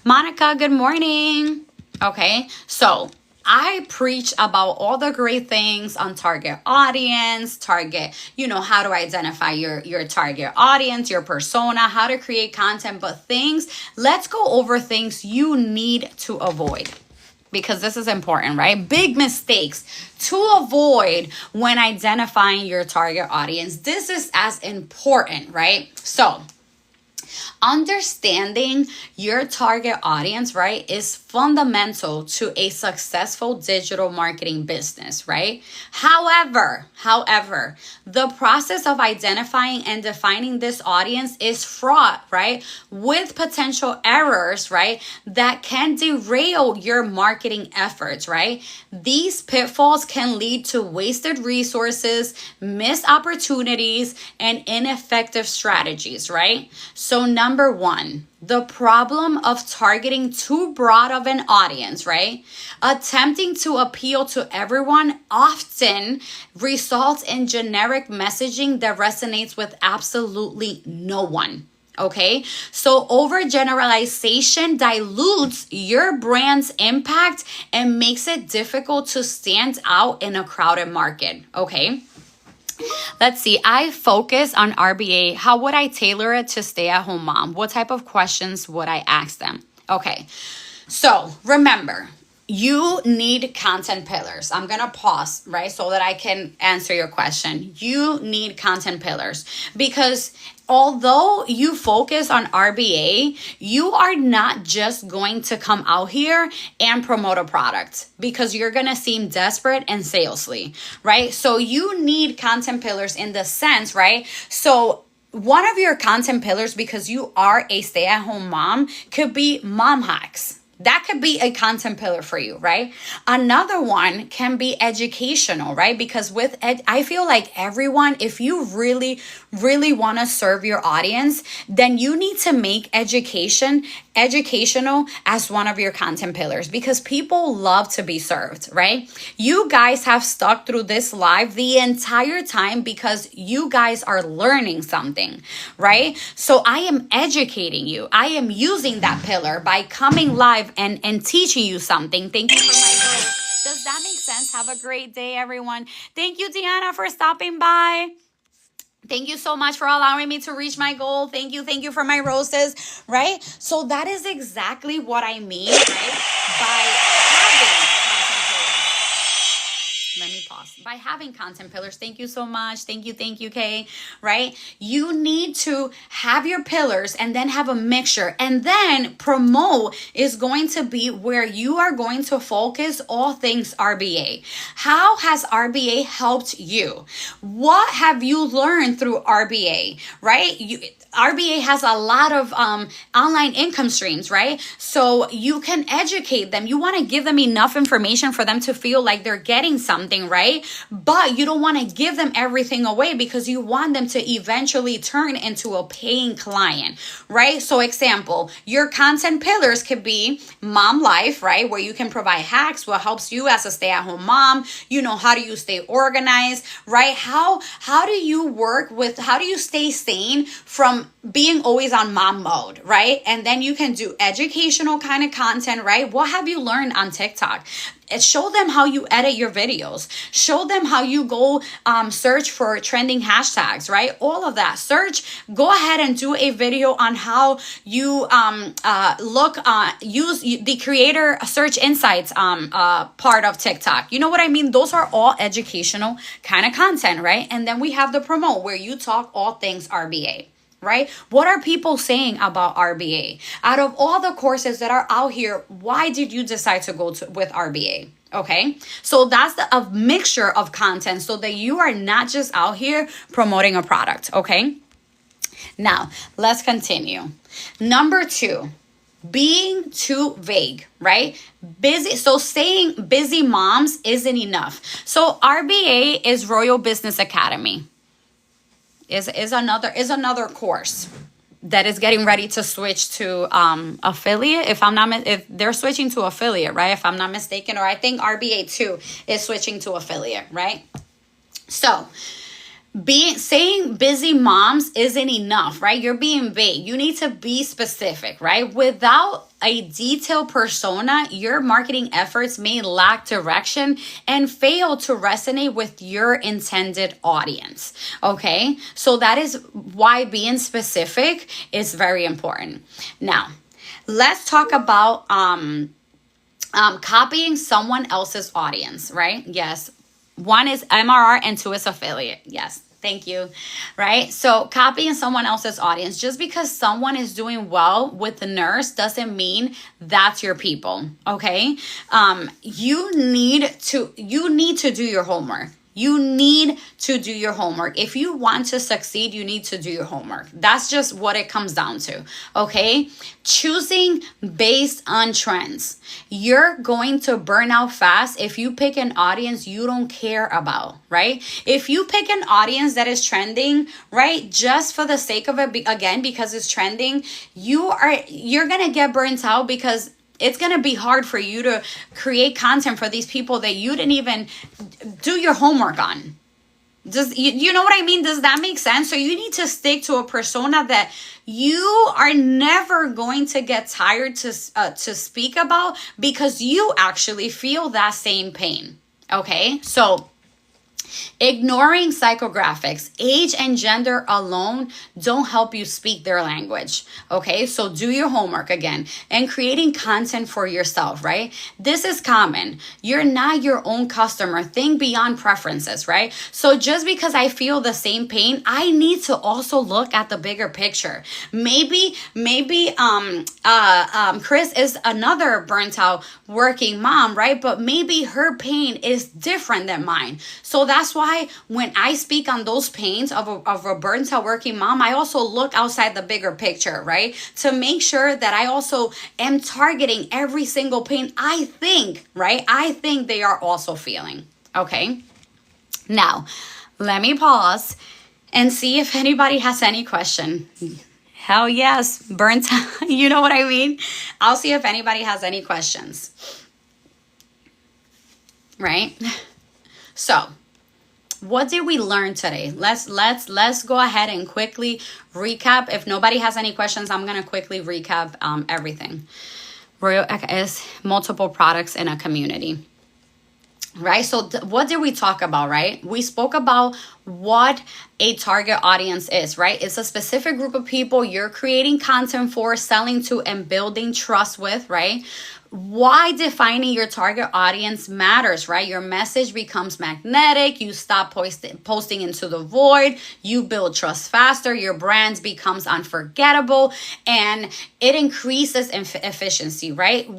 Monica, good morning. Okay, so I preach about all the great things on target audience, how to identify your target audience, your persona, how to create content, but let's go over things you need to avoid, because this is important, right? Big mistakes to avoid when identifying your target audience. This is as important, right? So understanding your target audience, right, is fundamental to a successful digital marketing business, right? However, the process of identifying and defining this audience is fraught, right, with potential errors, right, that can derail your marketing efforts, right? These pitfalls can lead to wasted resources, missed opportunities, and ineffective strategies, right? So number one, the problem of targeting too broad of an audience, right? Attempting to appeal to everyone often results in generic messaging that resonates with absolutely no one. Okay, so overgeneralization dilutes your brand's impact and makes it difficult to stand out in a crowded market. Okay. Let's see. I focus on RBA. How would I tailor it to stay-at-home mom? What type of questions would I ask them? Okay. So remember, you need content pillars. I'm going to pause, right, so that I can answer your question. You need content pillars because although you focus on RBA, you are not just going to come out here and promote a product because you're going to seem desperate and salesy, right? So you need content pillars in the sense, right? So one of your content pillars, because you are a stay-at-home mom, could be mom hacks. That could be a content pillar for you, right? Another one can be educational, right? Because I feel like everyone, if you really, really want to serve your audience, then you need to make educational as one of your content pillars, because people love to be served, right? You guys have stuck through this live the entire time because you guys are learning something, right? So I am educating you. I am using that pillar by coming live and teaching you something. Thank you for my vote. Does that make sense? Have a great day, everyone. Thank you, Deanna, for stopping by. Thank you so much for allowing me to reach my goal. Thank you for my roses, right? So that is exactly what I mean, right? By having let me pause. By having content pillars, thank you so much. Thank you, Kay, right? You need to have your pillars and then have a mixture. And then promote is going to be where you are going to focus all things RBA. How has RBA helped you? What have you learned through RBA, right? RBA has a lot of online income streams, right? So you can educate them. You want to give them enough information for them to feel like they're getting something, right? But you don't want to give them everything away because you want them to eventually turn into a paying client, right? So example, your content pillars could be mom life, right? Where you can provide hacks, what helps you as a stay-at-home mom, how do you stay organized, right? How do you stay sane from being always on mom mode, right? And then you can do educational kind of content, right? What have you learned on TikTok? Show them how you edit your videos. Show them how you go search for trending hashtags, right? All of that. Go ahead and do a video on how you use the creator search insights part of TikTok. You know what I mean? Those are all educational kind of content, right? And then we have the promote where you talk all things RBA. Right? What are people saying about RBA? Out of all the courses that are out here, why did you decide to go with RBA? Okay, so that's a mixture of content so that you are not just out here promoting a product. Okay, now let's continue. Number 2, being too vague, right? Busy. So saying busy moms isn't enough. So RBA is Royal Business Academy. Is another course that is getting ready to switch to affiliate. If they're switching to affiliate, right? If I'm not mistaken, or I think RBA 2 is switching to affiliate, right? So saying busy moms isn't enough, right? You're being vague. You need to be specific, right? Without a detailed persona, your marketing efforts may lack direction and fail to resonate with your intended audience. Okay, so that is why being specific is very important. Now, let's talk about copying someone else's audience, right? Yes. 1 is MRR and 2 is affiliate. Yes. Thank you. Right? So copying someone else's audience. Just because someone is doing well with the nurse doesn't mean that's your people. Okay? You need to do your homework. You need to do your homework. If you want to succeed, you need to do your homework. That's just what it comes down to. Okay? Choosing based on trends. You're going to burn out fast if you pick an audience you don't care about, right? If you pick an audience that is trending, right, just for the sake of it, again, because it's trending, you're going to get burnt out because it's going to be hard for you to create content for these people that you didn't even do your homework on. You know what I mean? Does that make sense? So you need to stick to a persona that you are never going to get tired to speak about because you actually feel that same pain. Okay? So ignoring psychographics, age and gender alone don't help you speak their language. Okay, so do your homework again and creating content for yourself, right? This is common. You're not your own customer. Think beyond preferences, right? So just because I feel the same pain, I need to also look at the bigger picture. Maybe Chris is another burnt out working mom, right? But maybe her pain is different than mine. So that's That's why when I speak on those pains of a burnt out working mom, I also look outside the bigger picture, right? To make sure that I also am targeting every single pain I think, right? I think they are also feeling, okay? Now, let me pause and see if anybody has any question. Hell yes, burnt out, you know what I mean? I'll see if anybody has any questions. Right? So, what did we learn today? Let's go ahead and quickly recap. If nobody has any questions, I'm gonna quickly recap everything. Royal is multiple products in a community. Right? So what did we talk about, right? We spoke about what a target audience is, right? It's a specific group of people you're creating content for, selling to, and building trust with, right? Why defining your target audience matters, right? Your message becomes magnetic. You stop posting into the void. You build trust faster. Your brand becomes unforgettable, and it increases efficiency, right?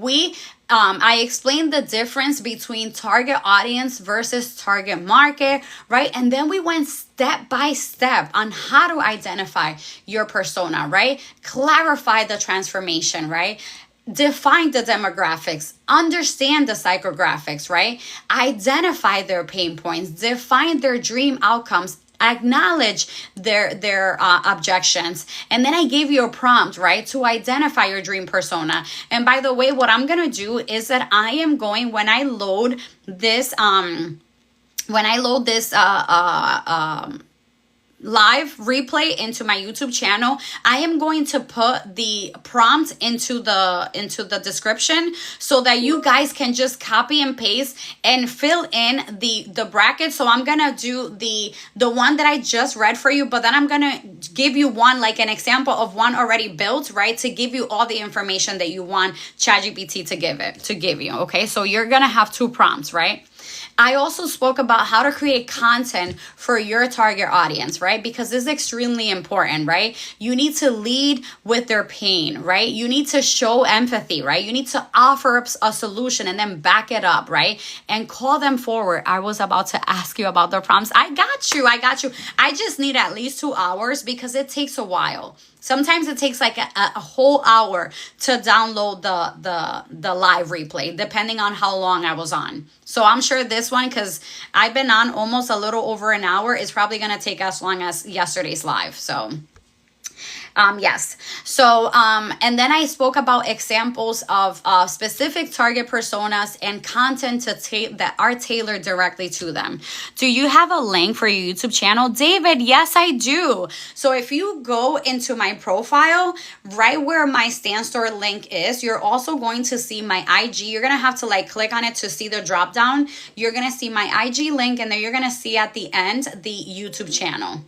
I explained the difference between target audience versus target market, right? And then we went step by step on how to identify your persona, right? Clarify the transformation, right? Define the demographics, understand the psychographics, right? Identify their pain points, define their dream outcomes, acknowledge their objections. And then I gave you a prompt, right, to identify your dream persona. And by the way, what I'm going to do is that I am going, when I load this live replay into my YouTube channel, I am going to put the prompt into the description so that you guys can just copy and paste and fill in the bracket. So I'm gonna do the one that I just read for you, but then I'm gonna give you one, like an example of one already built, right, to give you all the information that you want ChatGPT to give you. Okay, so you're gonna have two prompts, right? I also spoke about how to create content for your target audience, right? Because this is extremely important, right? You need to lead with their pain, right? You need to show empathy, right? You need to offer up a solution and then back it up, right? And call them forward. I was about to ask you about the prompts. I got you. I just need at least 2 hours because it takes a while. Sometimes it takes like a whole hour to download the live replay, depending on how long I was on. So I'm sure this one, because I've been on almost a little over an hour, is probably going to take as long as yesterday's live. So yes. So, and then I spoke about examples of specific target personas and content that are tailored directly to them. Do you have a link for your YouTube channel? David, yes, I do. So if you go into my profile, right where my Stan Store link is, you're also going to see my IG. You're going to have to like click on it to see the drop down. You're going to see my IG link, and then you're going to see at the end the YouTube channel.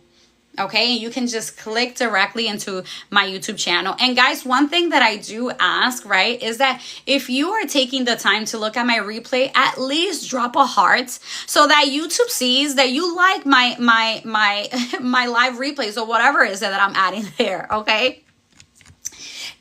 Okay, and you can just click directly into my YouTube channel. And guys, one thing that I do ask, right, is that if you are taking the time to look at my replay, at least drop a heart so that YouTube sees that you like my live replays or whatever it is that I'm adding there, okay?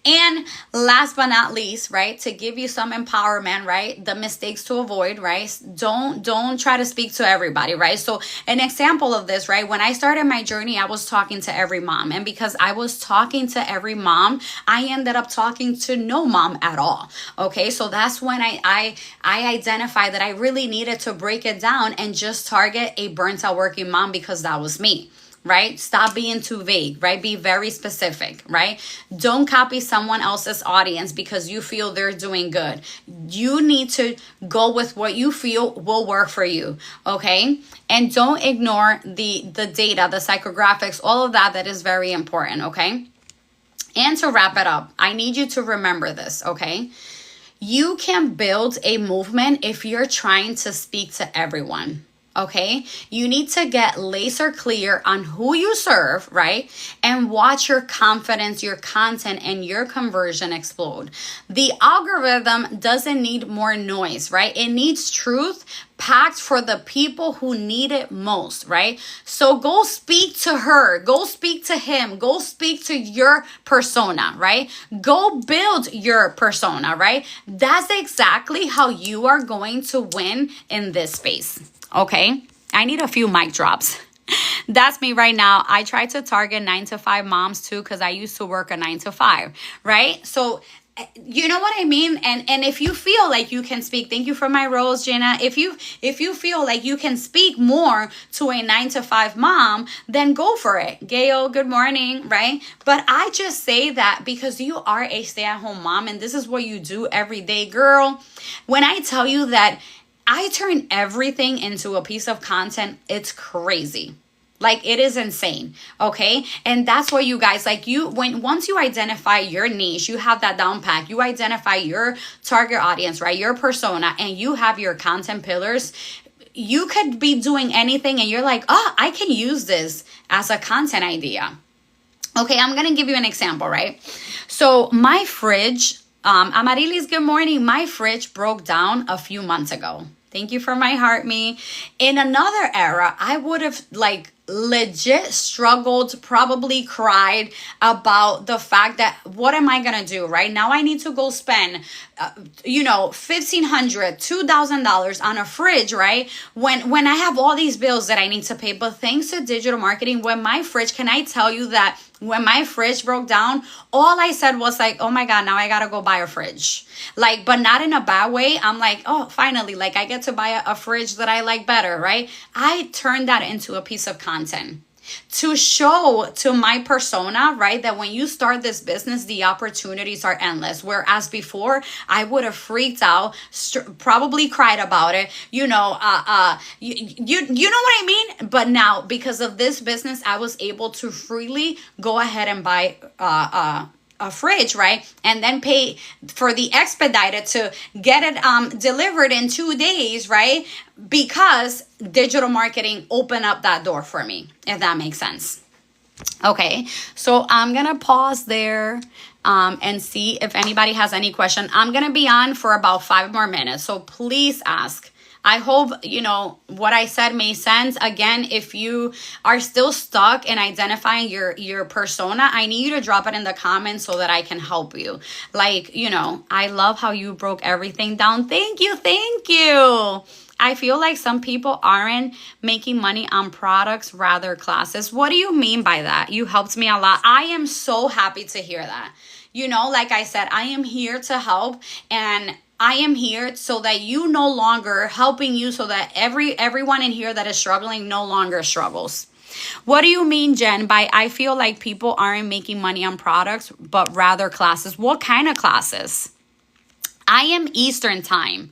And last but not least, right, to give you some empowerment, right, the mistakes to avoid, right, don't try to speak to everybody, right? So an example of this, right, when I started my journey, I was talking to every mom. And because I was talking to every mom, I ended up talking to no mom at all, okay? So that's when I identified that I really needed to break it down and just target a burnt out working mom, because that was me. Right? Stop being too vague, right? Be very specific, right? Don't copy someone else's audience because you feel they're doing good. You need to go with what you feel will work for you, okay? And don't ignore the data, the psychographics, all of that is very important, okay? And to wrap it up, I need you to remember this, okay? You can build a movement if you're trying to speak to everyone. Okay, you need to get laser clear on who you serve, right? And watch your confidence, your content, and your conversion explode. The algorithm doesn't need more noise, right? It needs truth packed for the people who need it most, right? So go speak to her, go speak to him, go speak to your persona, right? Go build your persona, right? That's exactly how you are going to win in this space. Okay, I need a few mic drops. That's me right now. I try to target 9-to-5 moms too, because I used to work a 9-to-5, right? So you know what I mean? And if you feel like you can speak, thank you for my rose, Jenna. If you feel like you can speak more to a 9-to-5 mom, then go for it. Gail, good morning, right? But I just say that because you are a stay-at-home mom and this is what you do every day, girl. When I tell you that I turn everything into a piece of content, it's crazy. Like, it is insane, okay? And that's what you guys, like, once you identify your niche, you have that down pat, you identify your target audience, right? Your persona, and you have your content pillars, you could be doing anything and you're like, oh, I can use this as a content idea. Okay, I'm gonna give you an example, right? So my fridge, Amarilis, good morning. My fridge broke down a few months ago. Thank you for my heart, me. In another era, I would have legit struggled, probably cried about the fact that what am I gonna do right now? I need to go spend $1,500, $2,000 on a fridge, right? When I have all these bills that I need to pay. But thanks to digital marketing, when my fridge, can I tell you that when my fridge broke down, all I said was like, oh my God, now I gotta go buy a fridge. Like, but not in a bad way. I'm like, oh, finally, like I get to buy a fridge that I like better, right? I turned that into a piece of content to show to my persona, right, that when you start this business, the opportunities are endless. Whereas before, I would have freaked out, probably cried about it, you know what I mean? But now, because of this business, I was able to freely go ahead and buy a fridge, right? And then pay for the expedited to get it delivered in 2 days, right? Because digital marketing opened up that door for me, if that makes sense. Okay, so I'm gonna pause there and see if anybody has any question. I'm gonna be on for about 5 more minutes, so please ask. I hope, what I said made sense. Again, if you are still stuck in identifying your persona, I need you to drop it in the comments so that I can help you. Like, I love how you broke everything down. Thank you. I feel like some people aren't making money on products, rather classes. What do you mean by that? You helped me a lot. I am so happy to hear that. Like I said, I am here to help, and I am here so that you no longer helping you, so that everyone in here that is struggling no longer struggles. What do you mean, Jen, by I feel like people aren't making money on products, but rather classes? What kind of classes? I am Eastern time.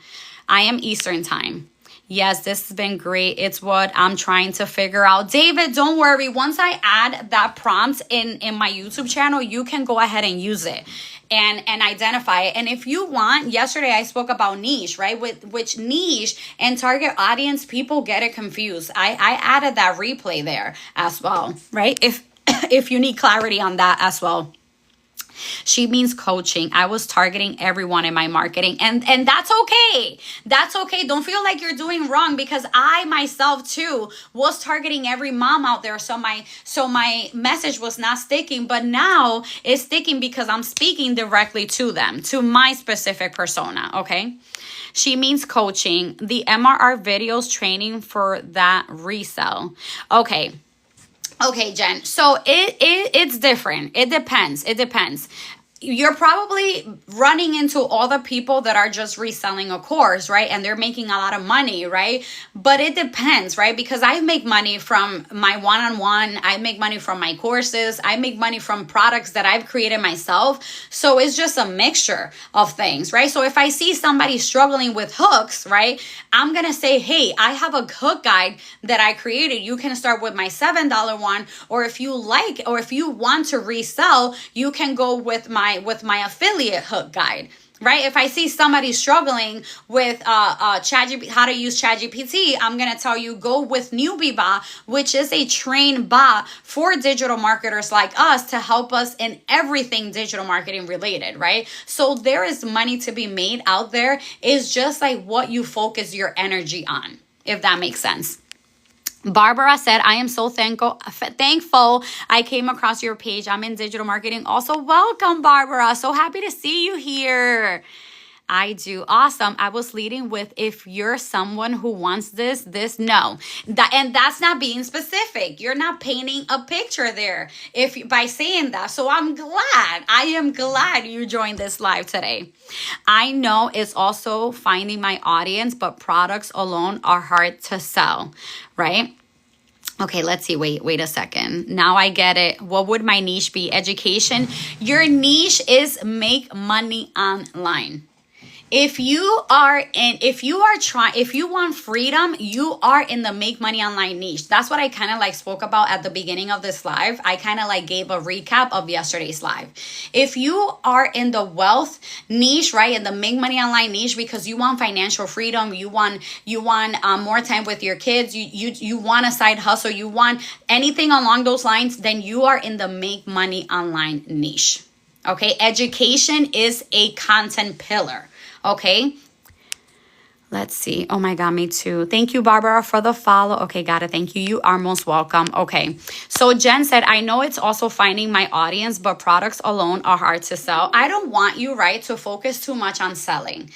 Yes, this has been great. It's what I'm trying to figure out. David, don't worry. Once I add that prompt in my YouTube channel, you can go ahead and use it and identify it. And if you want, yesterday I spoke about niche, right? With which niche and target audience, people get it confused. I added that replay there as well, right? If you need clarity on that as well. She means coaching. I was targeting everyone in my marketing, and that's okay. That's okay. Don't feel like you're doing wrong, because I myself too was targeting every mom out there. So my message was not sticking, but now it's sticking because I'm speaking directly to them, to my specific persona. Okay. She means coaching. The MRR videos training for that resell. Okay, Jen. So it's different. It depends. You're probably running into all the people that are just reselling a course, right? And they're making a lot of money, right? But it depends, right? Because I make money from my one-on-one. I make money from my courses. I make money from products that I've created myself. So it's just a mixture of things, right? So if I see somebody struggling with hooks, right, I'm going to say, hey, I have a hook guide that I created. You can start with my $7 one, or if you want to resell, you can go with my affiliate hook guide, right? If I see somebody struggling with ChatGPT, how to use ChatGPT, I'm going to tell you, go with Newbie Bot, which is a trained bot for digital marketers like us to help us in everything digital marketing related, right? So there is money to be made out there. It's just like what you focus your energy on, if that makes sense. Barbara said, I am so thankful I came across your page. I'm in digital marketing. Also, welcome, Barbara. So happy to see you here. I do. Awesome. I was leading with, if you're someone who wants this, no. And that's not being specific. You're not painting a picture there by saying that. So I am glad you joined this live today. I know it's also finding my audience, but products alone are hard to sell, right? Okay, let's see. Wait a second. Now I get it. What would my niche be? Education. Your niche is make money online. If you want freedom, you are in the make money online niche. That's what I kind of like spoke about at the beginning of this live. I kind of like gave a recap of yesterday's live. If you are in the wealth niche, right, in the make money online niche, because you want financial freedom, you want more time with your kids, you want a side hustle, you want anything along those lines, then you are in the make money online niche. Okay, education is a content pillar. Okay, let's see. Oh my God, me too. Thank you, Barbara, for the follow. Okay, got it. Thank you. You are most welcome. Okay, so Jen said, I know it's also finding my audience, but products alone are hard to sell. I don't want you, right, to focus too much on selling,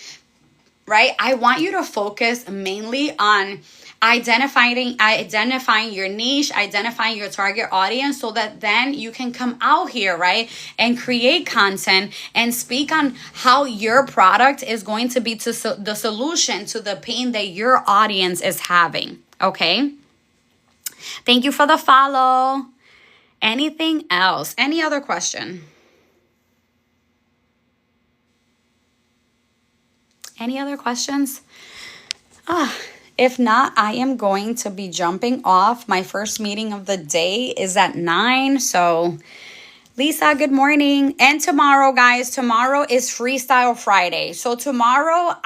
right? I want you to focus mainly on identifying your niche, identifying your target audience, so that then you can come out here, right, and create content and speak on how your product is going to be the solution to the pain that your audience is having. Okay, thank you for the follow. Anything else? Any other question? Any other questions? If not, I am going to be jumping off. My first meeting of the day is at 9. So Lisa, good morning. And tomorrow, guys, tomorrow is Freestyle Friday. So tomorrow,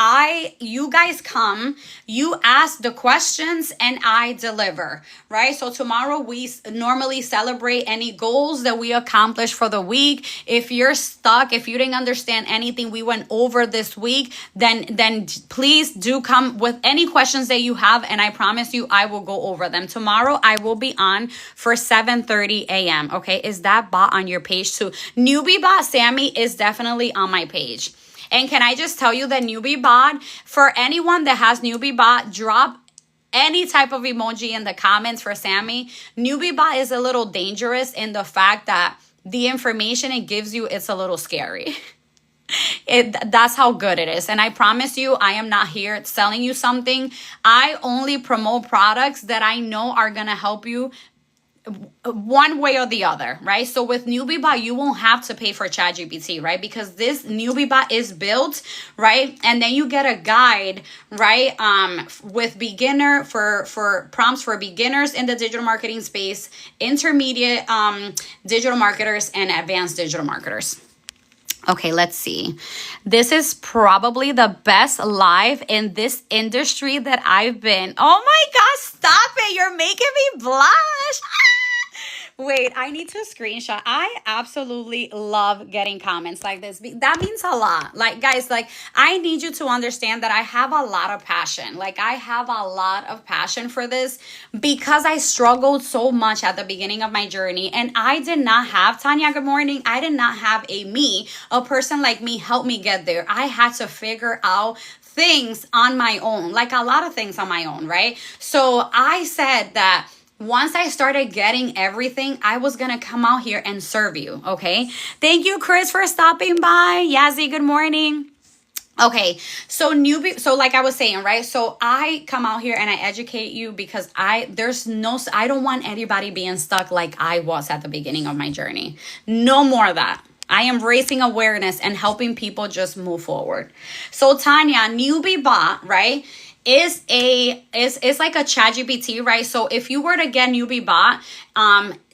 you guys come, you ask the questions, and I deliver, right? So tomorrow, we normally celebrate any goals that we accomplished for the week. If you're stuck, if you didn't understand anything we went over this week, then please do come with any questions that you have, and I promise you, I will go over them. Tomorrow, I will be on for 7:30 a.m., okay? Is that bot on your page too? Newbie bot Sammy is definitely on my page. And can I just tell you that newbie bot, for anyone that has newbie bot, drop any type of emoji in the comments for Sammy. Newbie bot is a little dangerous in the fact that the information it gives you, it's a little scary. That's how good it is. And I promise you, I am not here selling you something. I only promote products that I know are going to help you one way or the other, right? So with NewbieBot, you won't have to pay for ChatGPT, right? Because this NewbieBot is built, right? And then you get a guide, right? With beginner for prompts for beginners in the digital marketing space, intermediate digital marketers, and advanced digital marketers. Okay, let's see. This is probably the best live in this industry that I've been. Oh my gosh, stop it. You're making me blush. Wait, I need to screenshot. I absolutely love getting comments like this. That means a lot. Like, guys, like, I need you to understand that I have a lot of passion. Like, I have a lot of passion for this because I struggled so much at the beginning of my journey. And I did not have, Tanya, good morning. I did not have a person like me help me get there. I had to figure out things on my own, like a lot of things on my own, right? So I said that once I started getting everything, I was going to come out here and serve you, okay? Thank you, Chris, for stopping by. Yazzie, good morning. Okay, so like I was saying, right? So I come out here and I educate you because I don't want anybody being stuck like I was at the beginning of my journey. No more of that. I am raising awareness and helping people just move forward. So Tanya, NewbieBot, right? Is like a ChatGPT, right? So if you were to get NewbieBot,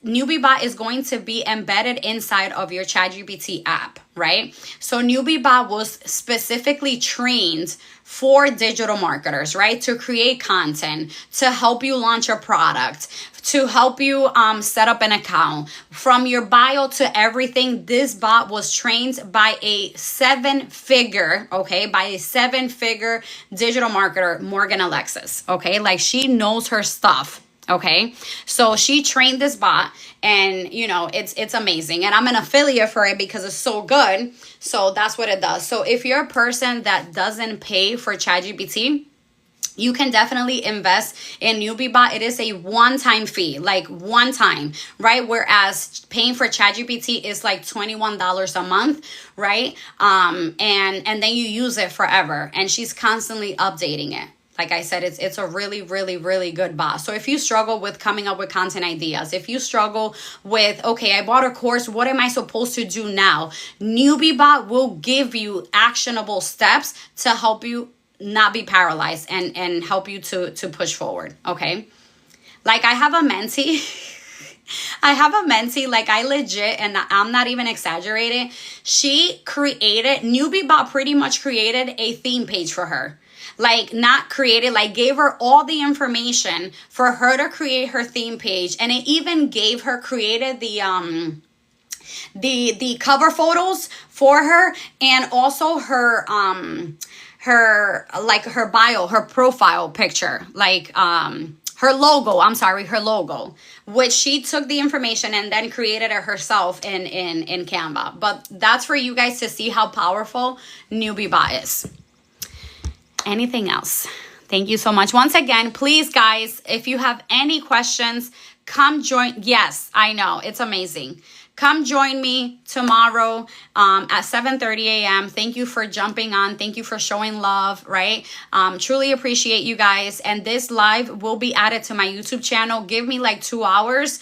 NewbieBot is going to be embedded inside of your ChatGPT app, right? So NewbieBot was specifically trained for digital marketers, right? To create content, to help you launch a product, to help you set up an account. From your bio to everything, this bot was trained by a seven-figure digital marketer, Morgan Alexis, okay? Like, she knows her stuff. Okay, so she trained this bot, and you know, it's amazing, and I'm an affiliate for it because it's so good. So that's what it does. So if you're a person that doesn't pay for ChatGPT, you can definitely invest in NewbieBot. It is a one-time fee, like one time, right? Whereas paying for ChatGPT is like $21 a month, right? And then you use it forever, and she's constantly updating it. Like I said, it's a really, really, really good bot. So if you struggle with coming up with content ideas, if you struggle with, okay, I bought a course, what am I supposed to do now? NewbieBot will give you actionable steps to help you not be paralyzed and help you to push forward. Okay. Like I have a mentee. Like I legit, and I'm not even exaggerating. NewbieBot pretty much created a theme page for her. Like not created, like gave her all the information for her to create her theme page. And it even created the cover photos for her, and also her bio, her profile picture, like her logo, which she took the information and then created it herself in Canva. But that's for you guys to see how powerful NewbieBot is. Anything else? Thank you so much. Once again, please, guys, if you have any questions, come join. Yes, I know. It's amazing. Come join me tomorrow at 7:30 a.m. Thank you for jumping on. Thank you for showing love, right? Truly appreciate you guys. And this live will be added to my YouTube channel. Give me like 2 hours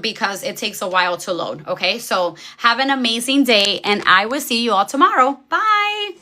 because it takes a while to load. Okay, so have an amazing day, and I will see you all tomorrow. Bye.